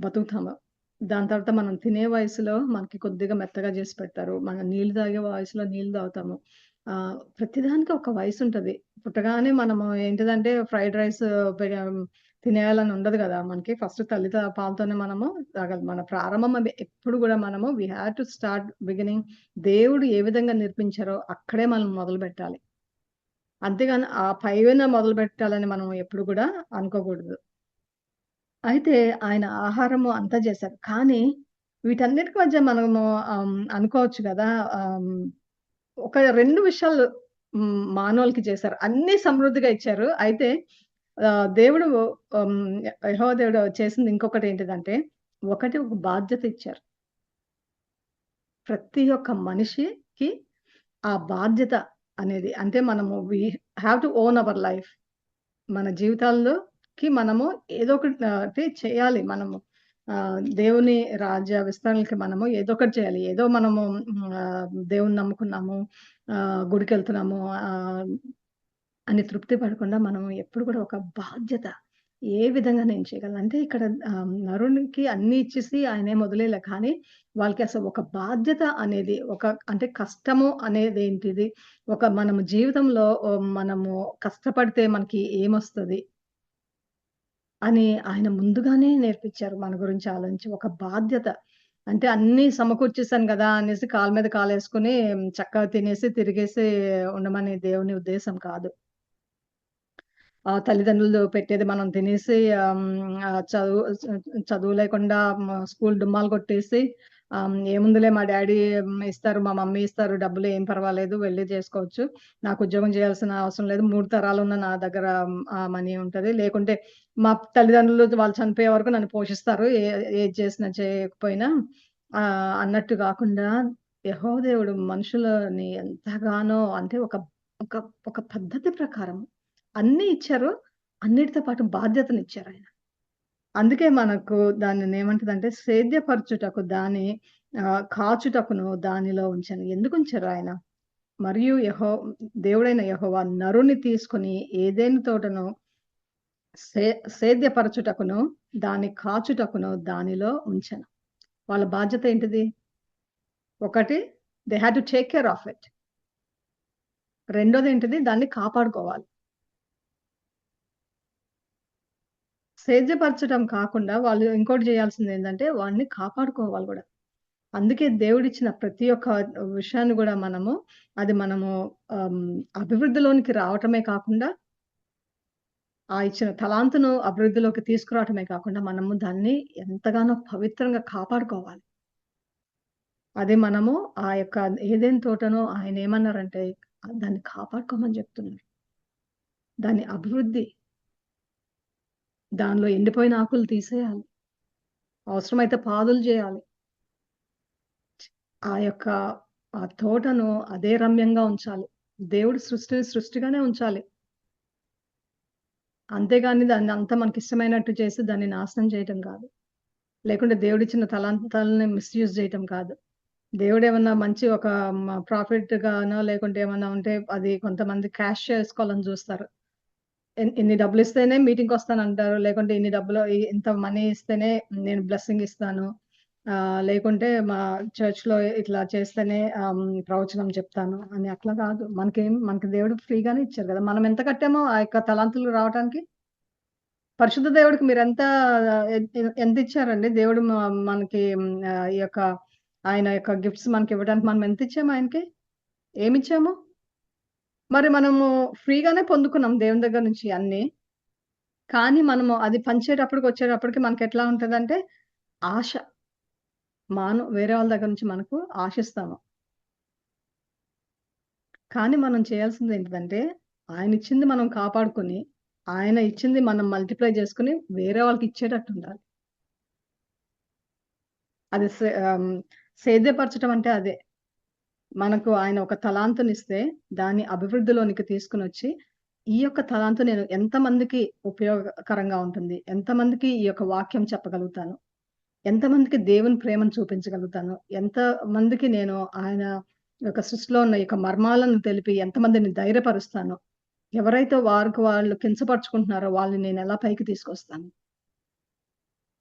బతుకుతాము. దాని తర్వాత మనం తినే వయసులో మనకి కొద్దిగా మెత్తగా జేసి పెడతారు. మనం నీళ్లు తాగే వయసులో నీళ్లు తాగుతాము. ప్రతిదానికి ఒక వయసుంటది. పుట్టగానే మనము ఏంటిదంటే ఫ్రైడ్ రైస్ పె తినేయాలని ఉండదు గదా! మనకి ఫస్ట్ తల్లి పాలతోనే మనము తాగాలి. మన ప్రారంభం అది ఎప్పుడు గూడా మనము we have to start beginning. దేవుడు ఏ విధంగా నేర్పించారో అక్కడే మనం మొదలుపెట్టాలి. అంతేగాని ఆ పైన మొదలుపెట్టాలని మనం ఎప్పుడు గూడా అనుకోకూడదు. అయితే ఆయన ఆహారము అంతా చేశారు. కానీ వీటన్నిటి మధ్య మనము అనుకోవచ్చు గదా! ఒక 2 విషయాలు మానవులకి చేశారు. అన్నీ సమృద్ధిగా ఇచ్చారు. అయితే దేవుడు హ్మ్. యెహోవా దేవుడు చేసింది ఇంకొకటేంటిదంటే, ఒక బాధ్యత ఇచ్చారు. ప్రతి ఒక్క మనిషికి ఆ బాధ్యత అనేది అంటే మనము we have to own our life. మన జీవితాల్లోకి మనము ఏదో ఒకటి చేయాలి మనము. దేవుని రాజ్య విస్తరణకి మనము ఏదో ఒకటి చేయాలి. ఏదో మనము దేవుడిని నమ్ముకున్నాము, గుడికెళ్తున్నాము అని తృప్తి పడకుండా మనం ఎప్పుడు కూడా ఒక బాధ్యత ఏ విధంగా నేను చేయగలను? అంటే ఇక్కడ నరునికి అన్నీ ఇచ్చేసి ఆయనేం వదిలేయలే. కానీ వాళ్ళకి అసలు ఒక బాధ్యత అనేది అంటే కష్టము అనేదేంటిది? మనము జీవితంలో మనము కష్టపడితే మనకి ఏమొస్తది? అని ఆయన ముందుగానే నేర్పించారు మన గురించి ఆలోచించి. ఒక బాధ్యత. అంటే అన్నీ సమకూర్చేసాను గదా! అనేసి కాలు మీద కాలేసుకొని చక్కగా తినేసి, తిరిగేసి ఉండమని దేవుని ఉద్దేశం కాదు. తల్లిదండ్రులు పెట్టేది మనం తినేసి చదువు లేకుండా స్కూల్ డుమ్మాలు కొట్టేసి ఏముందిలే మా డ్యాడీ ఇస్తారు, మా మమ్మీ ఇస్తారు డబ్బులు ఏం పర్వాలేదు వెళ్లి చేసుకోవచ్చు. నాకు ఉద్యోగం చేయాల్సిన అవసరం లేదు. 3 తరాలున్న నా దగ్గర మనీ ఉంటది. లేకుంటే మా తల్లిదండ్రులు వాళ్ళు చనిపోయే వరకు నన్ను పోషిస్తారు. ఏది చేసినా చేయకపోయినా అన్నట్టు గాకుండా యెహోవా దేవుడు మనుషులని ఎంతగానో అంటే ఒక ఒక ఒక పద్ధతి ప్రకారం అన్నీ ఇచ్చారు. అన్నిటితో పాటు బాధ్యతనిచ్చారాయన. అందుకే మనకు దానినేమంటదంటే సేద్యపరచుటకు కాచుటకును దానిలో ఉంచాను. ఎందుకుంచారు ఆయన? మరియు దేవుడైన యెహోవా నరుని తీసుకొని ఏదెను తోటను సే సేద్యపరచుటకును, దాన్ని కాచుటకును దానిలో ఉంచెను. వాళ్ళ బాధ్యత ఏంటిది? ఒకటి they had to take care of it. రెండోదేంటిది? దాన్ని కాపాడుకోవాలి. సేద్యపరచడం కాకుండా వాళ్ళు ఇంకోటి జేయాల్సిందేంటంటే, వాడిని కాపాడుకోవాలి గూడా. అందుకే దేవుడిచ్చిన ప్రతి ఒక్క విషయాన్ని గూడా మనము అభివృద్ధిలోనికి రావటమే కాకుండా, ఆ ఇచ్చిన తలాంతును అభివృద్ధిలోకి తీసుకురావటమే కాకుండా, మనము దాన్ని ఎంతగానో పవిత్రంగా కాపాడుకోవాలి. అది మనము ఆ యొక్క ఏదెన్ తోటనో ఆయనేమన్నారంటే, దాన్ని కాపాడుకోమని జెప్తున్నారు. దాని అభివృద్ధి, దానిలో ఎండిపోయిన ఆకులు తీసేయాలి. అవసరమైతే పాదులు జేయాలి. ఆ యొక్క ఆ తోటను అదే రమ్యంగా ఉంచాలి. దేవుడి సృష్టిని సృష్టిగానే ఉంచాలి. అంతేగాని దాన్నంతా మనకిష్టమైనట్టు చేసి దాన్ని నాశనం చేయటం కాదు. లేకుంటే దేవుడిచ్చిన తలాంతాలని మిస్‌యూజ్ జేయటం కాదు. దేవుడేమన్నా మంచి ఒక ప్రాఫిట్‌గానో లేకుంటే ఏమన్నా ఉంటే అది కొంతమంది క్యాష్ చేసుకోవాలని జూస్తారు. ఇన్ని డబ్బులిస్తేనే మీటింగ్‌కొస్తానంటారు. లేకుంటే ఇన్ని డబ్బులు ఇంత మనీ ఇస్తేనే నేను బ్లెస్సింగ్ ఇస్తాను. లేకుంటే మా చర్చ్‌లో ఇట్లా చేస్తేనే ప్రవచనం చెప్తాను అని అట్లా కాదు. మనకి దేవుడు ఫ్రీగానే ఇచ్చారు గదా! మనం ఎంత కట్టామో ఆ యొక్క తలాంతులు రావటానికి? పరిశుద్ధ దేవుడికి మీరెంత ఎంతిచ్చారండి? దేవుడు మనకి ఈ యొక్క ఆయన యొక్క గిఫ్ట్స్ మనకివ్వడానికి మనం ఎంతిచ్చాము ఆయనకి? ఏమిచ్చాము? మరి మనము ఫ్రీగానే పొందుకున్నాం దేవుని దగ్గర నుంచి అన్నీ. కానీ మనము అది వచ్చేటప్పటికి మనకెట్లా ఉంటదంటే ఆశ. వేరే వాళ్ళ దగ్గర నుంచి మనకు ఆశిస్తాము. కానీ మనం చేయాల్సిందేంటిదంటే, ఆయనిచ్చింది మనం కాపాడుకొని, ఆయన ఇచ్చింది మనం మల్టిప్లై చేసుకొని, వేరే వాళ్ళకిచ్చేటట్టుండాలి. అది సేద్యపరచటం అంటే అదే. మనకు ఆయన ఒక తలాంతునిస్తే, దాన్ని అభివృద్ధిలోనికి తీసుకొనొచ్చి, ఈ యొక్క తలాంతు నేను ఎంతమందికి ఉపయోగకరంగా ఉంటుంది? ఎంతమందికి ఈ యొక్క వాక్యం చెప్పగలుగుతాను? ఎంతమందికి దేవుని ప్రేమను చూపించగలుగుతాను? ఎంతమందికి నేను ఆయన యొక్క సృష్టిలో ఉన్న యొక్క మర్మాలను తెలిపి ఎంతమందిని ధైర్యపరుస్తాను? ఎవరైతే వారికి వాళ్ళు కించపరుచుకుంటున్నారో వాళ్ళని నేనెలా పైకి తీసుకొస్తాను?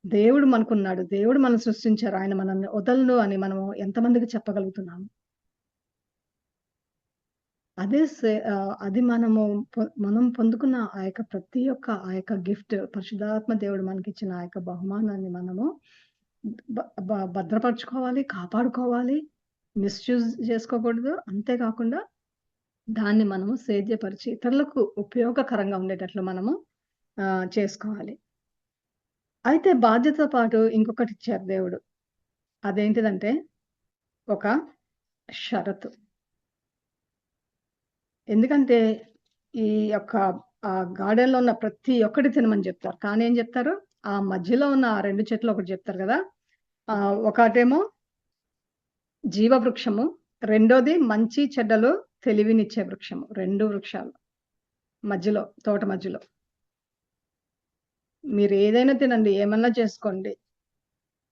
దేవుడు మనకున్నాడు. దేవుడు మనల్ని సృష్టించారు. ఆయన మనల్ని వదలడు అని మనము ఎంతమందికి చెప్పగలుగుతున్నాము? అది మనం పొందుకున్న ఆ యొక్క ప్రతి ఒక్క ఆ యొక్క గిఫ్ట్ పరిశుద్ధాత్మ దేవుడు మనకిచ్చిన ఆ యొక్క బహుమానాన్ని మనము బ బ భద్రపరుచుకోవాలి, కాపాడుకోవాలి, మిస్‌యూజ్ చేసుకోకూడదు. అంతే కాకుండా దాన్ని మనము సేద్యపరిచి ఇతరులకు ఉపయోగకరంగా ఉండేటట్లు మనము చేసుకోవాలి. అయితే బాధ్యతతో పాటు ఇంకొకటిచ్చారు దేవుడు. అదేంటిదంటే ఒక షరతు. ఎందుకంటే ఈ యొక్క గార్డెన్‌లో ఉన్న ప్రతి ఒక్కటి తినమని జెప్తారు. కానీ ఏం జెప్తారు? ఆ మధ్యలో ఉన్న ఆ 2 చెట్లు ఒకటి జెప్తారు గదా! ఒకటేమో జీవవృక్షము, రెండోది మంచి చెడ్డలు తెలివినిచ్చే వృక్షము. 2 వృక్షాలు తోట మధ్యలో. మీరేదైనా తినండి, ఏమన్నా చేసుకోండి.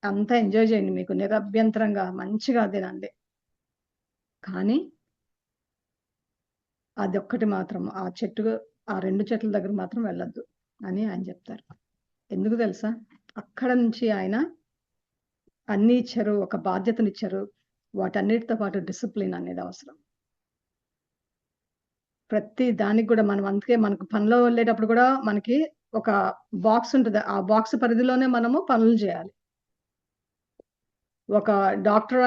అంతా ఎంజాయ్ జేయండి. మీకు నిరభ్యంతరంగా మంచిగా తినండి. కానీ అదొక్కటి మాత్రం ఆ 2 చెట్ల దగ్గర మాత్రం వెళ్ళొద్దు అని ఆయన జెప్తారు. ఎందుకు తెలుసా? అక్కడ నుంచి ఆయన అన్నీ ఇచ్చారు. ఒక బాధ్యతనిచ్చారు. వాటన్నిటితో పాటు డిసిప్లిన్ అనేది అవసరం. ప్రతి దానికి గూడా అందుకే మనకు పనిలో వెళ్ళేటప్పుడు గూడా మనకి ఒక బాక్స్ ఉంటది. ఆ బాక్స్ పరిధిలోనే మనము పనులు జేయాలి. ఒక డాక్టర్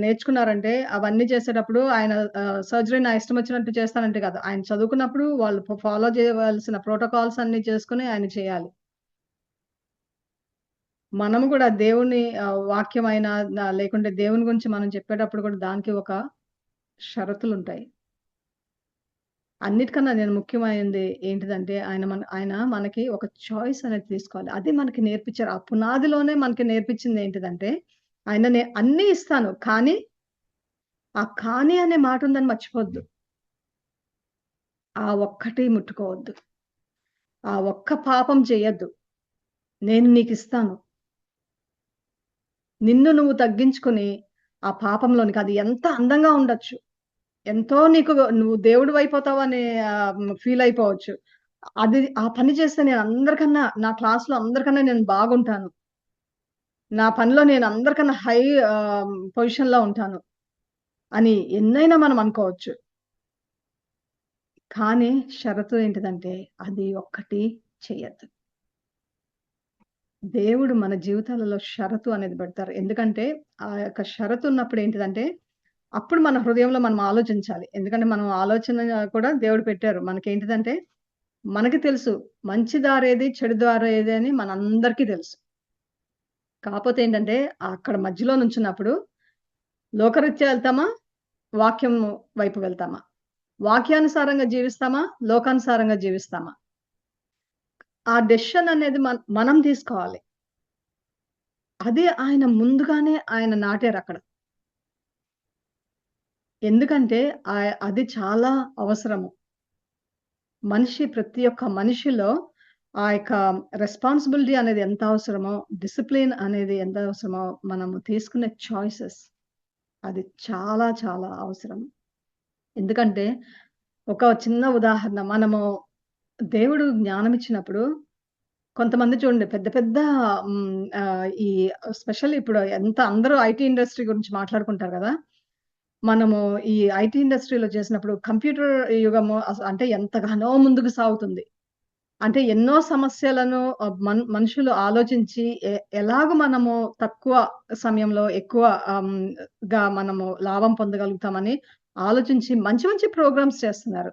నేర్చుకున్నారంటే అవన్నీ చేసేటప్పుడు ఆయన సర్జరీ నా ఇష్టం వచ్చినట్టు చేస్తానంటే కాదు. ఆయన చదువుకున్నప్పుడు వాళ్ళు ఫాలో చేయవలసిన ప్రోటోకాల్స్ అన్నీ చేసుకొని ఆయన చేయాలి. మనము గూడా దేవుని వాక్యమైన లేకుంటే దేవుని గురించి మనం చెప్పేటప్పుడు కూడా దానికి ఒక షరతులుంటాయి. అన్నిటికన్నా నేను ముఖ్యమైనది ఏంటిదంటే ఆయన మనకి ఒక చాయిస్ అనేది తీసుకోవాలి. అది మనకి నేర్పించారు. ఆ పునాదిలోనే మనకి నేర్పించింది ఏంటిదంటే అన్నీ ఇస్తాను. కానీ అనే మాటుందని మర్చిపోవద్దు. ఆ ఒక్కటి ముట్టుకోవద్దు. ఆ ఒక్క పాపం చెయ్యొద్దు. నేను నీకిస్తాను. నిన్ను నువ్వు తగ్గించుకొని ఆ పాపంలోనికి అది ఎంత అందంగా ఉండొచ్చు. ఎంతో నువ్వు దేవుడివైపోతావని ఫీల్ అయిపోవచ్చు. ఆ పని చేస్తే నా క్లాస్‌లో అందరికన్నా నేను బాగుంటాను. నా పనిలో నేను అందరికన్నా పొజిషన్‌లో ఉంటాను అని ఎన్నైనా మనం అనుకోవచ్చు. కానీ షరతు ఏంటిదంటే అది ఒక్కటి చెయ్యొద్దు. దేవుడు మన జీవితాలలో షరతు అనేది పెడతారు. ఎందుకంటే ఆ యొక్క షరతు ఉన్నప్పుడు ఏంటిదంటే అప్పుడు మన హృదయంలో మనం ఆలోచించాలి. ఎందుకంటే మనం ఆలోచన కూడా దేవుడు పెట్టారు. మనకేంటిదంటే మనకి తెలుసు మంచి దారేది, చెడు దారేది అని మనందరికీ తెలుసు. కాపోతే ఏంటంటే అక్కడ మధ్యలో నుంచున్నప్పుడు లోకరీత్యా ఎళ్తామా? వాక్యం వైపు వెళ్తామా? వాక్యానుసారంగా జీవిస్తామా? లోకానుసారంగా జీవిస్తామా? ఆ డెసిషన్ అనేది మనం తీసుకోవాలి. అది ఆయన ముందుగానే నాటారక్కడ. ఎందుకంటే అది చాలా అవసరము. ప్రతి ఒక్క మనిషిలో ఆ యొక్క రెస్పాన్సిబిలిటీ అనేది ఎంత అవసరమో, డిసిప్లిన్ అనేది ఎంత అవసరమో, మనము తీసుకునే చాయిసెస్ అది చాలా చాలా అవసరం. ఎందుకంటే ఒక చిన్న ఉదాహరణ దేవుడు జ్ఞానం ఇచ్చినప్పుడు కొంతమంది చూడండి పెద్ద పెద్ద ఈ స్పెషల్లీ ఇప్పుడు అందరూ ఐటీ ఇండస్ట్రీ గురించి మాట్లాడుకుంటారు గదా! మనము ఈ ఐటీ ఇండస్ట్రీలో చేసినప్పుడు కంప్యూటర్ యుగము అంటే ఎంతగానో ముందుకు సాగుతుంది. అంటే ఎన్నో సమస్యలను మనుషులు ఆలోచించి ఎలాగ మనము తక్కువ సమయంలో ఎక్కువ మనము లాభం పొందగలుగుతామని ఆలోచించి మంచి మంచి ప్రోగ్రామ్స్ చేస్తున్నారు.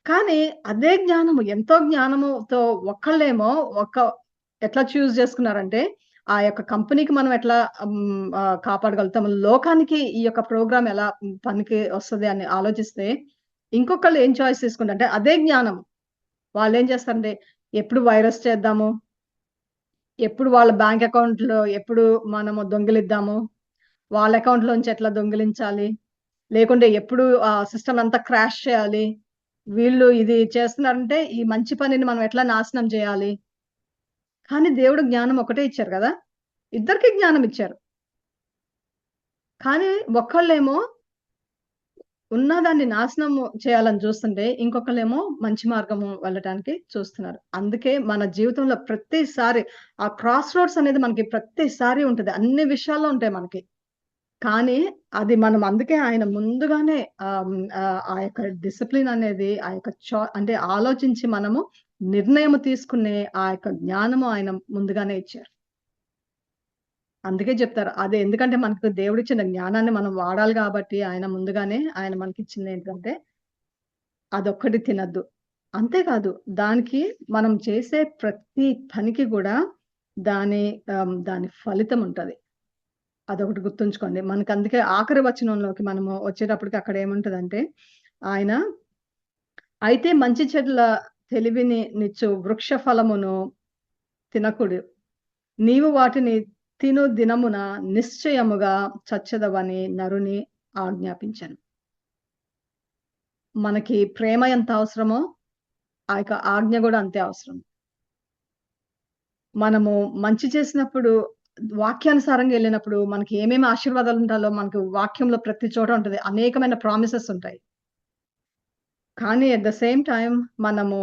కానీ అదే ఎంతో జ్ఞానముతో ఒక్కళ్ళేమో ఒక ఎట్లా చూజ్ చేసుకున్నారంటే, ఆ యొక్క కంపెనీకి మనం ఎట్లా కాపాడగలుగుతాం, లోకానికి ఈ యొక్క ప్రోగ్రామ్ ఎలా పనికి వస్తది అని ఆలోచిస్తే, ఇంకొకళ్ళు ఏం చాయిస్ తీసుకుంటారంటే అదే జ్ఞానం. వాళ్ళేం చేస్తారంటే, ఎప్పుడు వైరస్ చేద్దాము, ఎప్పుడు వాళ్ళ బ్యాంక్ అకౌంట్‌లో ఎప్పుడు మనము దొంగిలిద్దాము, వాళ్ళ అకౌంట్‌లోంచి ఎట్లా దొంగిలించాలి, లేకుంటే ఎప్పుడు ఆ సిస్టమ్ అంతా క్రాష్ చేయాలి. వీళ్ళు ఇది చేస్తున్నారంటే, ఈ మంచి పనిని మనం ఎట్లా నాశనం చేయాలి. కానీ దేవుడు జ్ఞానం ఒకటే ఇచ్చారు గదా! ఇద్దరికీ జ్ఞానం ఇచ్చారు. కానీ ఒక్కళ్ళేమో ఉన్నదాన్ని నాశనం చేయాలని చూస్తుంటే, ఇంకొకళ్ళేమో మంచి మార్గము వెళ్ళటానికి చూస్తున్నారు. అందుకే మన జీవితంలో ప్రతిసారి ఆ క్రాస్ రోడ్స్ అనేది మనకి ప్రతిసారి ఉంటది. అన్ని విషయాల్లో ఉంటాయి మనకి. కానీ అది మనం అందుకే ఆయన ముందుగానే ఆ యొక్క డిసిప్లిన్ అనేది ఆ యొక్క అంటే ఆలోచించి మనము నిర్ణయం తీసుకునే ఆ యొక్క జ్ఞానము ఆయన ముందుగానే ఇచ్చారు. అందుకే చెప్తారు. అదే ఎందుకంటే మనకు దేవుడిచ్చిన జ్ఞానాన్ని మనం వాడాలి గాబట్టి ఆయన ముందుగానే ఆయన మనకిచ్చిందేంటంటే అదొక్కటి తినొద్దు. అంతే కాదు దానికి మనం చేసే ప్రతి పనికి గూడా దాని దాని ఫలితం ఉంటది. అదొకటి గుర్తుంచుకోండి. మనకందుకే ఆఖరి వచనంలోకి మనము వచ్చేటప్పటికి అక్కడేముంటదంటే, ఆయన అయితే మంచి చెడుల తెలివిని నిచ్చు వృక్ష ఫలమును తినకుడు. నీవు వాటిని తిను దినమున నిశ్చయముగా చచ్చెదవని నరుని ఆజ్ఞాపించెను. మనకి ప్రేమ ఎంత అవసరమో, ఆ యొక్క ఆజ్ఞ గూడా అంతే అవసరం. మనము మంచి చేసినప్పుడు వాక్యానుసారంగా ఎళ్ళినప్పుడు మనకి ఏమేమి ఆశీర్వాదాలుండాలో మనకు వాక్యంలో ప్రతి చోట ఉంటది. అనేకమైన ప్రామిసెస్ ఉంటాయి. కానీ అట్ ద సేమ్ టైమ్ మనము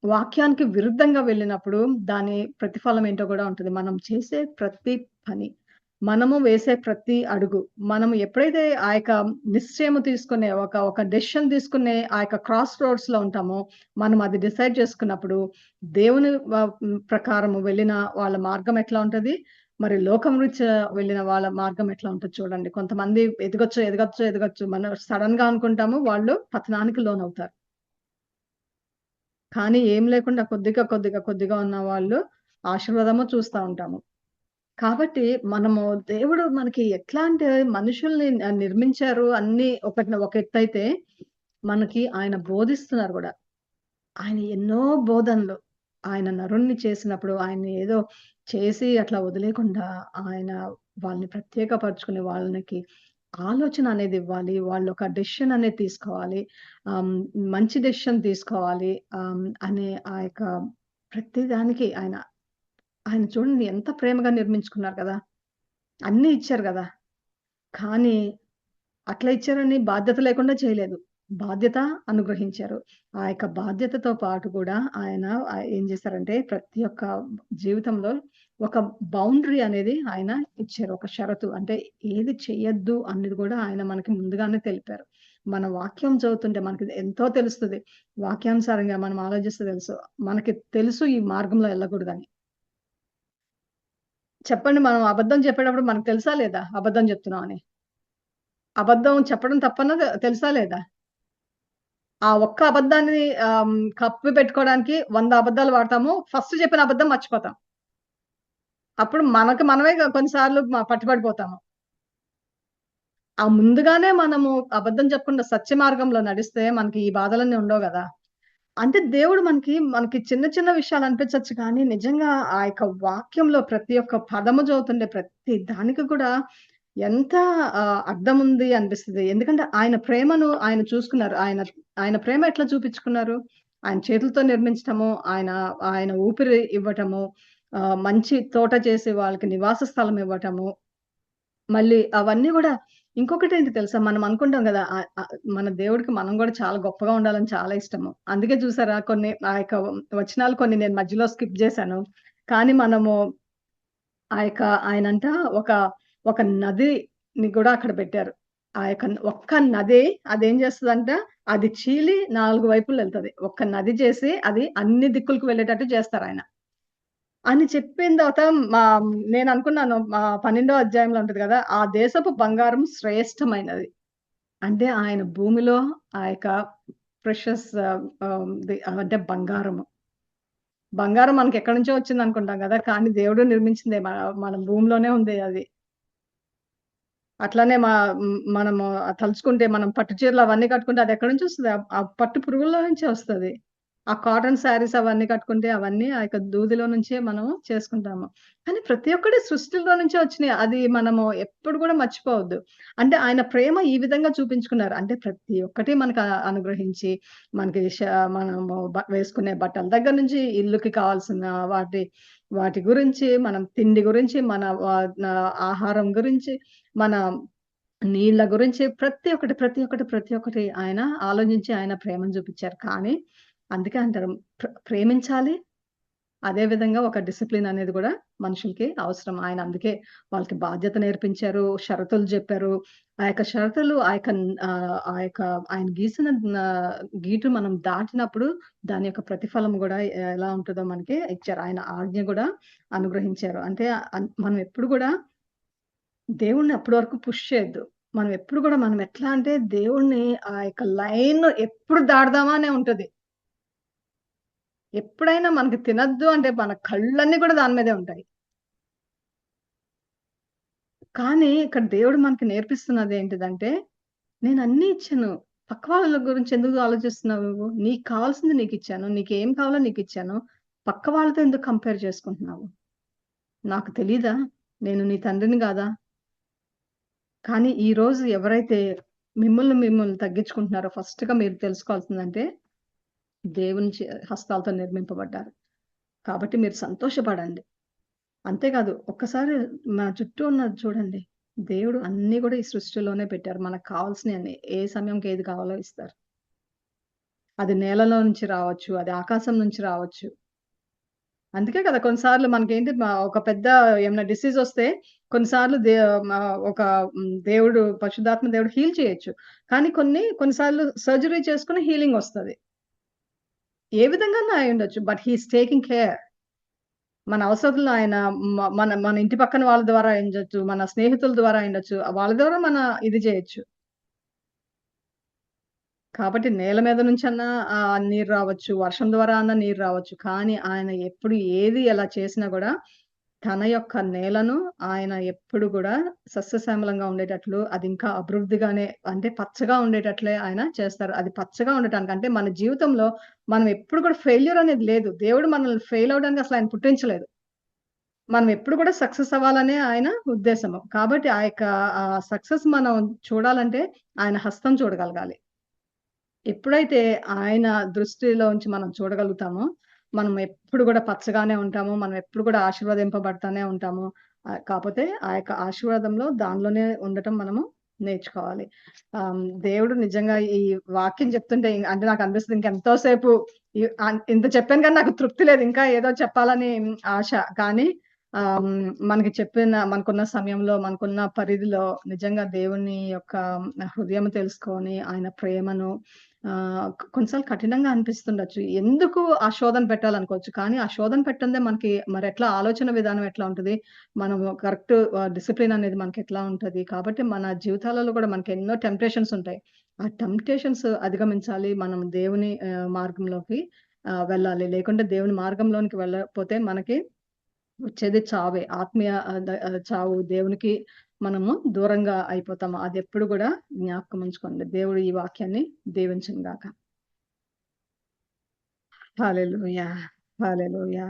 వాక్యానికి విరుద్ధంగా వెళ్ళినప్పుడు దాని ప్రతిఫలం ఏంటో గూడా ఉంటది. మనం చేసే ప్రతి పని, మనము వేసే ప్రతి అడుగు, మనము ఎప్పుడైతే ఆ యొక్క నిశ్చయము తీసుకునే ఒక డెసిషన్ తీసుకునే ఆ యొక్క క్రాస్ రోడ్స్‌లో ఉంటామో, మనం అది డిసైడ్ చేసుకున్నప్పుడు దేవుని ప్రకారము వెళ్ళిన వాళ్ళ మార్గం ఎట్లా ఉంటది? మరి లోకం రీత్యా వెళ్ళిన వాళ్ళ మార్గం ఎట్లా ఉంటది చూడండి. కొంతమంది ఎదగొచ్చు, ఎదగొచ్చు, ఎదగొచ్చు. మనం సడెన్‌గా అనుకుంటాము. వాళ్ళు పతనానికి లోనవుతారు. కానీ ఏం లేకుండా కొద్దిగా, కొద్దిగా, కొద్దిగా ఉన్న వాళ్ళు ఆశీర్వాదము చూస్తా ఉంటాము. కాబట్టి మనము దేవుడు మనకి ఎట్లాంటి మనుషుల్ని నిర్మించారు అన్నీ ఒక ఎత్తైతే, మనకి ఆయన బోధిస్తున్నారు గూడా. ఆయన ఎన్నో బోధనలు. ఆయన నరుణ్ణి చేసినప్పుడు ఆయన్ని ఏదో చేసి అట్లా వదిలేయకుండా ఆయన వాళ్ళని ప్రత్యేకపరుచుకుని వాళ్ళకి ఆలోచన అనేది ఇవ్వాలి. వాళ్ళొక డెసిషన్ అనేది తీసుకోవాలి. ఆహ్, మంచి డెసిషన్ తీసుకోవాలి. అనే ఆ యొక్క ప్రతి దానికి ఆయన, ఆయన చూడండి ఎంత ప్రేమగా నిర్మించుకున్నారు కదా! అన్నీ ఇచ్చారు గదా! కానీ అట్లా ఇచ్చారని బాధ్యత లేకుండా చేయలేదు. బాధ్యత అనుగ్రహించారు. ఆ యొక్క బాధ్యతతో పాటు కూడా ఆయన ఏం చేశారంటే ప్రతి ఒక్క జీవితంలో ఒక బౌండరీ అనేది ఆయన ఇచ్చారు. ఒక షరతు. అంటే ఏది చెయ్యొద్దు అనేది కూడా ఆయన మనకి ముందుగానే తెలిపారు. మన వాక్యం చదువుతుంటే మనకి ఎంతో తెలుస్తది. వాక్యానుసారంగా మనం ఆలోచిస్తే తెలుసు. మనకి తెలుసు ఈ మార్గంలో ఎళ్ళకూడదని. చెప్పండి మనం అబద్ధం చెప్పేటప్పుడు మనకు తెలుసా లేదా? అబద్ధం చెప్తున్నామని. అబద్ధం చెప్పడం తప్పన్నది తెలుసా లేదా? ఆ ఒక్క అబద్ధాన్ని కప్పి పెట్టుకోవడానికి 100 అబద్ధాలు వాడతాము. ఫస్ట్ చెప్పిన అబద్ధం మర్చిపోతాం. అప్పుడు మనకు మనమే కొన్ని సార్లు పట్టుబడిపోతాము. ఆ ముందుగానే మనము అబద్ధం చెప్పకుండా సత్య మార్గంలో నడిస్తే మనకి ఈ బాధలన్నీ ఉండవు గదా! అంటే దేవుడు మనకి చిన్న చిన్న విషయాలు అనిపించొచ్చు కానీ, నిజంగా ఆ యొక్క వాక్యంలో ప్రతి ఒక్క పదము చదువుతుండే ప్రతి దానికి కూడా ఎంత అర్థముంది అనిపిస్తది. ఎందుకంటే ఆయన ప్రేమను ఆయన చూసుకున్నారు. ఆయన ప్రేమ ఎట్లా చూపించుకున్నారు? ఆయన చేతులతో నిర్మించటము, ఆయన ఆయన ఊపిరి ఇవ్వటము, మంచి తోట చేసి వాళ్ళకి నివాస స్థలం ఇవ్వటము. మళ్ళీ అవన్నీ గూడా ఇంకొకటేంటి తెలుసా? మనం అనుకుంటాం గదా! మన దేవుడికి మనం గూడా చాలా గొప్పగా ఉండాలని చాలా ఇష్టము. అందుకే చూసారా కొన్ని ఆ యొక్క వచనాలు కొన్ని నేను మధ్యలో స్కిప్ జేశాను. కానీ మనము ఆ యొక్క ఆయనంట ఒక, ఒక నదిని గూడా అక్కడ పెట్టారు. ఆ యొక్క ఒక్క నదే అదేం చేస్తదంట, అది చీలి 4 వైపులు ఎళ్తది. ఒక్క నది చేసి అది అన్ని దిక్కులకు వెళ్ళేటట్టు చేస్తారాయన. అని చెప్పిన తర్వాత మా నేననుకున్నాను 12 అధ్యాయంలో ఉంటది గదా! ఆ దేశపు బంగారం శ్రేష్టమైనది. అంటే ఆయన భూమిలో ఆ యొక్క ప్రెషస్ అంటే బంగారము. బంగారం మనకెక్కడి నుంచో వచ్చిందనుకుంటాం గదా! కానీ దేవుడు నిర్మించిందే మన భూమిలోనే ఉంది అది. అట్లనే మనము తలుచుకుంటే మనం పట్టు చీరలు అవన్నీ కట్టుకుంటే అదెక్కడి నుంచొస్తది? ఆ పట్టు పురుగుల్లో నుంచే వస్తది. ఆ కాటన్ శారీస్ అవన్నీ కట్టుకుంటే అవన్నీ ఆ యొక్క దూదిలో నుంచే మనం చేసుకుంటాము. కానీ ప్రతి ఒక్కటి సృష్టిలో నుంచే వచ్చినియి. అది మనము ఎప్పుడు గూడా మర్చిపోవద్దు. అంటే ఆయన ప్రేమ ఈ విధంగా చూపించుకున్నారు. అంటే ప్రతి ఒక్కటి మనకు అనుగ్రహించి మనకి మనము వేసుకునే బట్టల దగ్గర నుంచి ఇల్లుకి కావాల్సిన వాటి గురించి, మనం తిండి గురించి, మన ఆహారం గురించి, మన నీళ్ళ గురించి ప్రతి ఒక్కటి, ప్రతి ఒక్కటి, ప్రతి ఒక్కటి ఆయన ఆలోచించి ఆయన ప్రేమను చూపిచ్చారు. కానీ అందుకే అంటారు ప్రేమించాలి, అదే విధంగా ఒక డిసిప్లిన్ అనేది గూడా మనుషులకి అవసరం. ఆయన అందుకే వాళ్ళకి బాధ్యత నేర్పించారు. షరతులు జెప్పారు. ఆ యొక్క షరతులు ఆ యొక్క ఆయన గీసిన గీటు మనం దాటినప్పుడు దాని యొక్క ప్రతిఫలం గూడా ఎలా ఉంటదో మనకి ఇచ్చారు. ఆయన ఆజ్ఞ గూడా అనుగ్రహించారు. అంటే మనం ఎప్పుడు గూడా దేవుడిని అప్పటి వరకు పుష్ చేయొద్దు. మనం ఎట్లా అంటే దేవుడిని ఆ యొక్క లైన్ ఎప్పుడు దాటుదామా అనే ఉంటది. ఎప్పుడైనా మనకి తినొద్దు అంటే మన కళ్ళన్నీ కూడా దాని మీదే ఉంటాయి. కానీ ఇక్కడ దేవుడు మనకి నేర్పిస్తున్నదేంటిదంటే, నేనన్నీ ఇచ్చాను. పక్క వాళ్ళ గురించి ఎందుకు ఆలోచిస్తున్నావు నువ్వు? నీకు కావాల్సింది నీకిచ్చాను. నీకేం కావాలో నీకిచ్చాను. పక్క వాళ్ళతో ఎందుకు కంపేర్ చేసుకుంటున్నావు? నాకు తెలీదా? నేను నీ తండ్రిని గాదా? కానీ ఈరోజు ఎవరైతే మిమ్మల్ని తగ్గించుకుంటున్నారో ఫస్ట్‌గా మీరు తెలుసుకోవాల్సిందంటే, దేవుని హస్తాలతో నిర్మింపబడ్డారు. కాబట్టి మీరు సంతోషపడండి. అంతేకాదు ఒక్కసారి మన చుట్టూ ఉన్నది చూడండి. దేవుడు అన్నీ గూడా ఈ సృష్టిలోనే పెట్టారు. మనకు కావాల్సినయన్ని. ఏ సమయంకి ఏది కావాలో ఇస్తారు. అది నేలలో నుంచి రావచ్చు. అది ఆకాశం నుంచి రావచ్చు. అందుకే కదా! కొన్నిసార్లు మనకేంటి ఒక పెద్ద ఏమన్నా డిసీజొస్తే కొన్నిసార్లు మ ఒక దేవుడు పరిశుద్ధాత్మ దేవుడు హీల్ చేయొచ్చు. కానీ కొన్నిసార్లు సర్జరీ చేసుకొని హీలింగొస్తది. ఏ విధంగానైనా అయ్యుండొచ్చు. But he is taking care. మన అవసరతలను ఆయన మన మన ఇంటి పక్కన వాళ్ళ ద్వారా అయ్యుండొచ్చు. మన స్నేహితుల ద్వారా అయ్యుండొచ్చు. వాళ్ళ ద్వారా ఇది జేయొచ్చు. కాబట్టి నేల మీద నుంచన్నా నీరు రావచ్చు. వర్షం ద్వారా అన్నా నీరు రావచ్చు. కానీ ఆయన ఎప్పుడు ఏది ఎలా చేసినా గూడా తన యొక్క నేలను ఆయన ఎప్పుడు గూడా సస్యశ్యామలంగా ఉండేటట్లు అది ఇంకా అభివృద్ధిగానే అంటే పచ్చగా ఉండేటట్లే ఆయన చేస్తారు. అది పచ్చగా ఉండటానికి అంటే మన జీవితంలో మనం ఎప్పుడు కూడా ఫెయిల్యూర్ అనేది లేదు. దేవుడు మనల్ని ఫెయిల్ అవ్వడానికి అసలు ఆయన పుట్టించలేదు. మనం ఎప్పుడు కూడా సక్సెస్ అవ్వాలనే ఆయన ఉద్దేశము. కాబట్టి ఆ యొక్క సక్సెస్ మనం చూడాలంటే ఆయన హస్తం చూడగలగాలి. ఎప్పుడైతే ఆయన దృష్టిలోంచి మనం చూడగలుగుతామో, మనం ఎప్పుడు గూడా పచ్చగానే ఉంటాము. మనం ఎప్పుడు కూడా ఆశీర్వదింపబడతానే ఉంటాము. కాపోతే ఆ యొక్క ఆశీర్వాదంలో దానిలోనే ఉండటం మనము నేర్చుకోవాలి. దేవుడు నిజంగా ఈ వాక్యం చెప్తుంటే అంటే నాకనిపిస్తది ఇంకెంతో సేపు ఇంత చెప్పాను గానీ నాకు తృప్తి లేదు. ఇంకా ఏదో చెప్పాలని ఆశ. కానీ మనకున్న సమయంలో, మనకున్న పరిధిలో నిజంగా దేవుని యొక్క హృదయం తెలుసుకొని, ఆయన ప్రేమను కొన్నిసార్లు కఠినంగా అనిపిస్తుండొచ్చు. ఎందుకు ఆ శోధన పెట్టాలనుకోవచ్చు. కానీ ఆ శోధన పెట్టందే మనకి మరెట్లా ఆలోచన విధానం ఎట్లా ఉంటది? మనము కరెక్ట్ డిసిప్లిన్ అనేది మనకెట్లా ఉంటది? కాబట్టి మన జీవితాలలో కూడా మనకెన్నో టెంప్టేషన్స్ ఉంటాయి. ఆ టెంప్టేషన్స్ అధిగమించాలి. మనం దేవుని మార్గంలోకి వెళ్ళాలి. లేకుంటే దేవుని మార్గంలోనికి వెళ్ళకపోతే మనకి వచ్చేది చావే. ఆత్మీయ చావు. దేవునికి మనము దూరంగా అయిపోతాము. అదెప్పుడు గూడా జ్ఞాపకం ఉంచుకోండి. దేవుడు ఈ వాక్యాన్ని దీవించును గాక. హల్లెలూయా! హల్లెలూయా!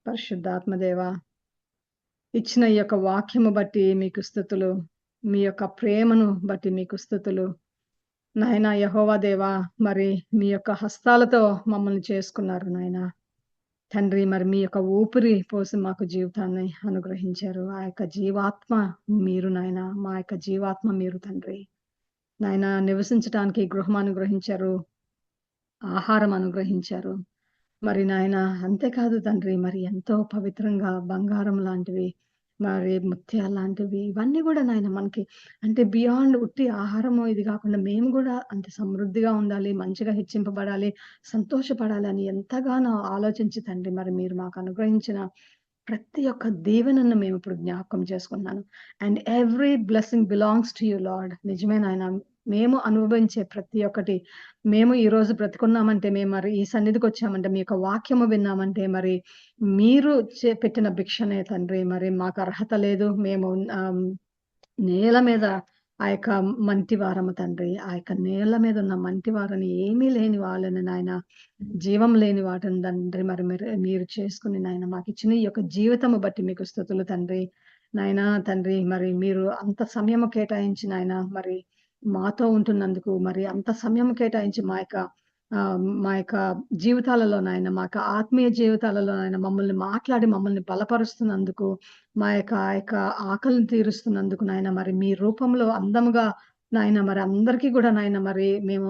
పరిశుద్ధాత్మ దేవా! ఇచ్చిన ఈ యొక్క వాక్యము బట్టి మీకు స్తుతులు. మీ యొక్క ప్రేమను బట్టి మీకు స్తుతులు. నాయనా యెహోవా దేవా! మరి మీ యొక్క హస్తాలతో మమ్మల్ని చేసుకున్నారు నాయనా. తండ్రి మరి మీ యొక్క ఊపిరి పోసి మాకు జీవితాన్ని అనుగ్రహించారు. ఆ యొక్క జీవాత్మ మీరు నాయన. మా యొక్క జీవాత్మ మీరు తండ్రి. నాయన నివసించటానికి గృహం అనుగ్రహించారు. ఆహారం అనుగ్రహించారు. మరి నాయన అంతేకాదు తండ్రి మరి ఎంతో పవిత్రంగా బంగారం లాంటివి, మరి ముత్యాల్లాంటివి ఇవన్నీ గూడా నాయన మనకి అంటే బియాండ్ ఉట్టి ఆహారము ఇది గాకుండా మేము గూడా అంత సమృద్ధిగా ఉండాలి, మంచిగా హెచ్చింపబడాలి, సంతోషపడాలి అని ఎంతగానో ఆలోచించి తండ్రి మరి మీరు మాకు అనుగ్రహించిన ప్రతి ఒక్క దీవెనను మేమిప్పుడు జ్ఞాపకం చేసుకుంటున్నాను. And every blessing belongs to you lord. నిజమే నాయన. మేము అనుభవించే ప్రతి ఒక్కటి మేము ఈరోజు బ్రతికున్నామంటే, మేము మరి ఈ సన్నిధికొచ్చామంటే, మీ యొక్క వాక్యము విన్నామంటే, మరి మీరు పెట్టిన భిక్షనే తండ్రి. మరి మాకు అర్హత లేదు. మేము ఆహ్, నేల మీద ఆ యొక్క మంటివారము తండ్రి. ఆ యొక్క నేల మీద ఉన్న మంటివారని ఏమీ లేని వాళ్ళని నాయన, జీవం లేని వాటిని తండ్రి మరి మీరు చేసుకొని నాయన మాకిచ్చిన ఈ యొక్క జీవితము బట్టి మీకు స్తుతులు తండ్రి. నాయనా తండ్రి మరి మీరు అంత సమయము కేటాయించి నాయన మరి మాతో ఉంటున్నందుకు, మరి అంత సమయం కేటాయించి మా యొక్క జీవితాలలో నాయన, మా యొక్క ఆత్మీయ జీవితాలలో నాయన మమ్మల్ని మాట్లాడి మమ్మల్ని బలపరుస్తున్నందుకు, ఆ యొక్క ఆకలిని తీరుస్తున్నందుకు నాయన మరి మీ రూపంలో అందముగా నాయన మరి అందరికీ గూడా నాయన మరి మేము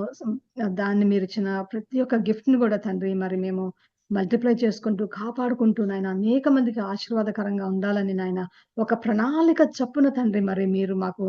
దాన్ని మీరిచ్చిన ప్రతి ఒక్క గిఫ్ట్‌ని గూడా తండ్రి మరి మేము మల్టిప్లై చేసుకుంటూ, కాపాడుకుంటూ నాయన అనేక మందికి ఆశీర్వాదకరంగా ఉండాలని నాయన ఒక ప్రణాళిక చొప్పున తండ్రి మరి మీరు మాకు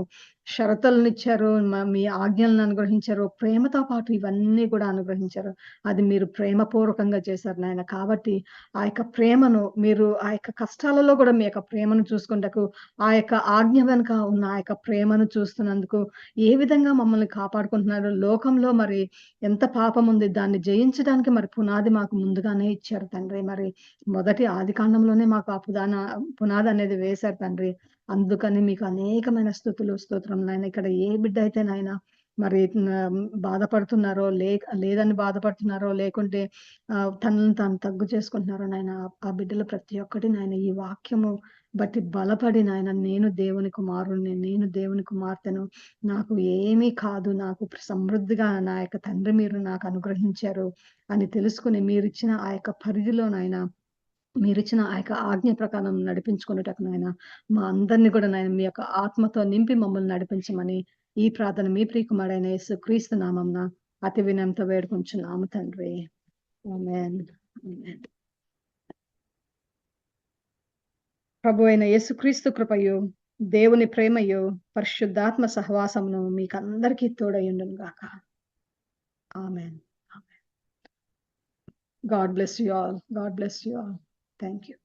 షరతులనిచ్చారు. మీ ఆజ్ఞలను అనుగ్రహించారు. ప్రేమతో పాటు ఇవన్నీ కూడా అనుగ్రహించారు. అది మీరు ప్రేమపూర్వకంగా చేశారు నాయన. కాబట్టి ఆ యొక్క ప్రేమను మీరు ఆ యొక్క కష్టాలలో కూడా మీ యొక్క ప్రేమను చూసుకుంటకు, ఆ యొక్క ఆజ్ఞ వెనుక ఉన్న ఆ యొక్క ప్రేమను చూస్తున్నందుకు ఏ విధంగా మమ్మల్ని కాపాడుకుంటున్నారు. లోకంలో మరి ఎంత పాపం ఉంది. దాన్ని జయించడానికి మరి పునాది మాకు ముందుగానే ఇచ్చారు తండ్రి. మరి మొదటి ఆదికాండంలోనే మాకు ఆ పునాది అనేది వేశారు తండ్రి. అందుకని మీకు అనేకమైన స్తుతులు, స్తోత్రం నాయన. ఇక్కడ ఏ బిడ్డ అయితే నాయన మరి బాధపడుతున్నారో, లేదని బాధపడుతున్నారో, లేకుంటే తనను తాను తగ్గు చేసుకుంటున్నారో నాయన, ఆ బిడ్డలు ప్రతి ఒక్కటి నాయన ఈ వాక్యము బట్టి బలపడి నాయన నేను దేవుని కుమారుడిని, నేను దేవుని కుమార్తెను, నాకు ఏమీ కాదు, నాకు సమృద్ధిగా నా యొక్క తండ్రి మీరు నాకు అనుగ్రహించారు అని తెలుసుకుని మీరిచ్చిన ఆ యొక్క పరిధిలో నాయన, మీరిచ్చిన ఆ యొక్క ఆజ్ఞ ప్రకారం నడిపించుకునేటకు నాయన మా అందరిని కూడా నాయన మీ యొక్క ఆత్మతో నింపి మమ్మల్ని నడిపించమని ఈ ప్రార్థన మీ ప్రియకుమారుడైన యేసుక్రీస్తు నామమున అతి వినయంతో వేడుకొంచున్నాము తండ్రి. ఆమేన్. ఆమేన్. ప్రభు అయిన యేసుక్రీస్తు కృపయు, దేవుని ప్రేమయు, పరిశుద్ధాత్మ సహవాసమును మీకందరికీ తోడయుండును గాక. ఆమేన్. ఆమేన్. God bless you all. God bless you all. Thank you.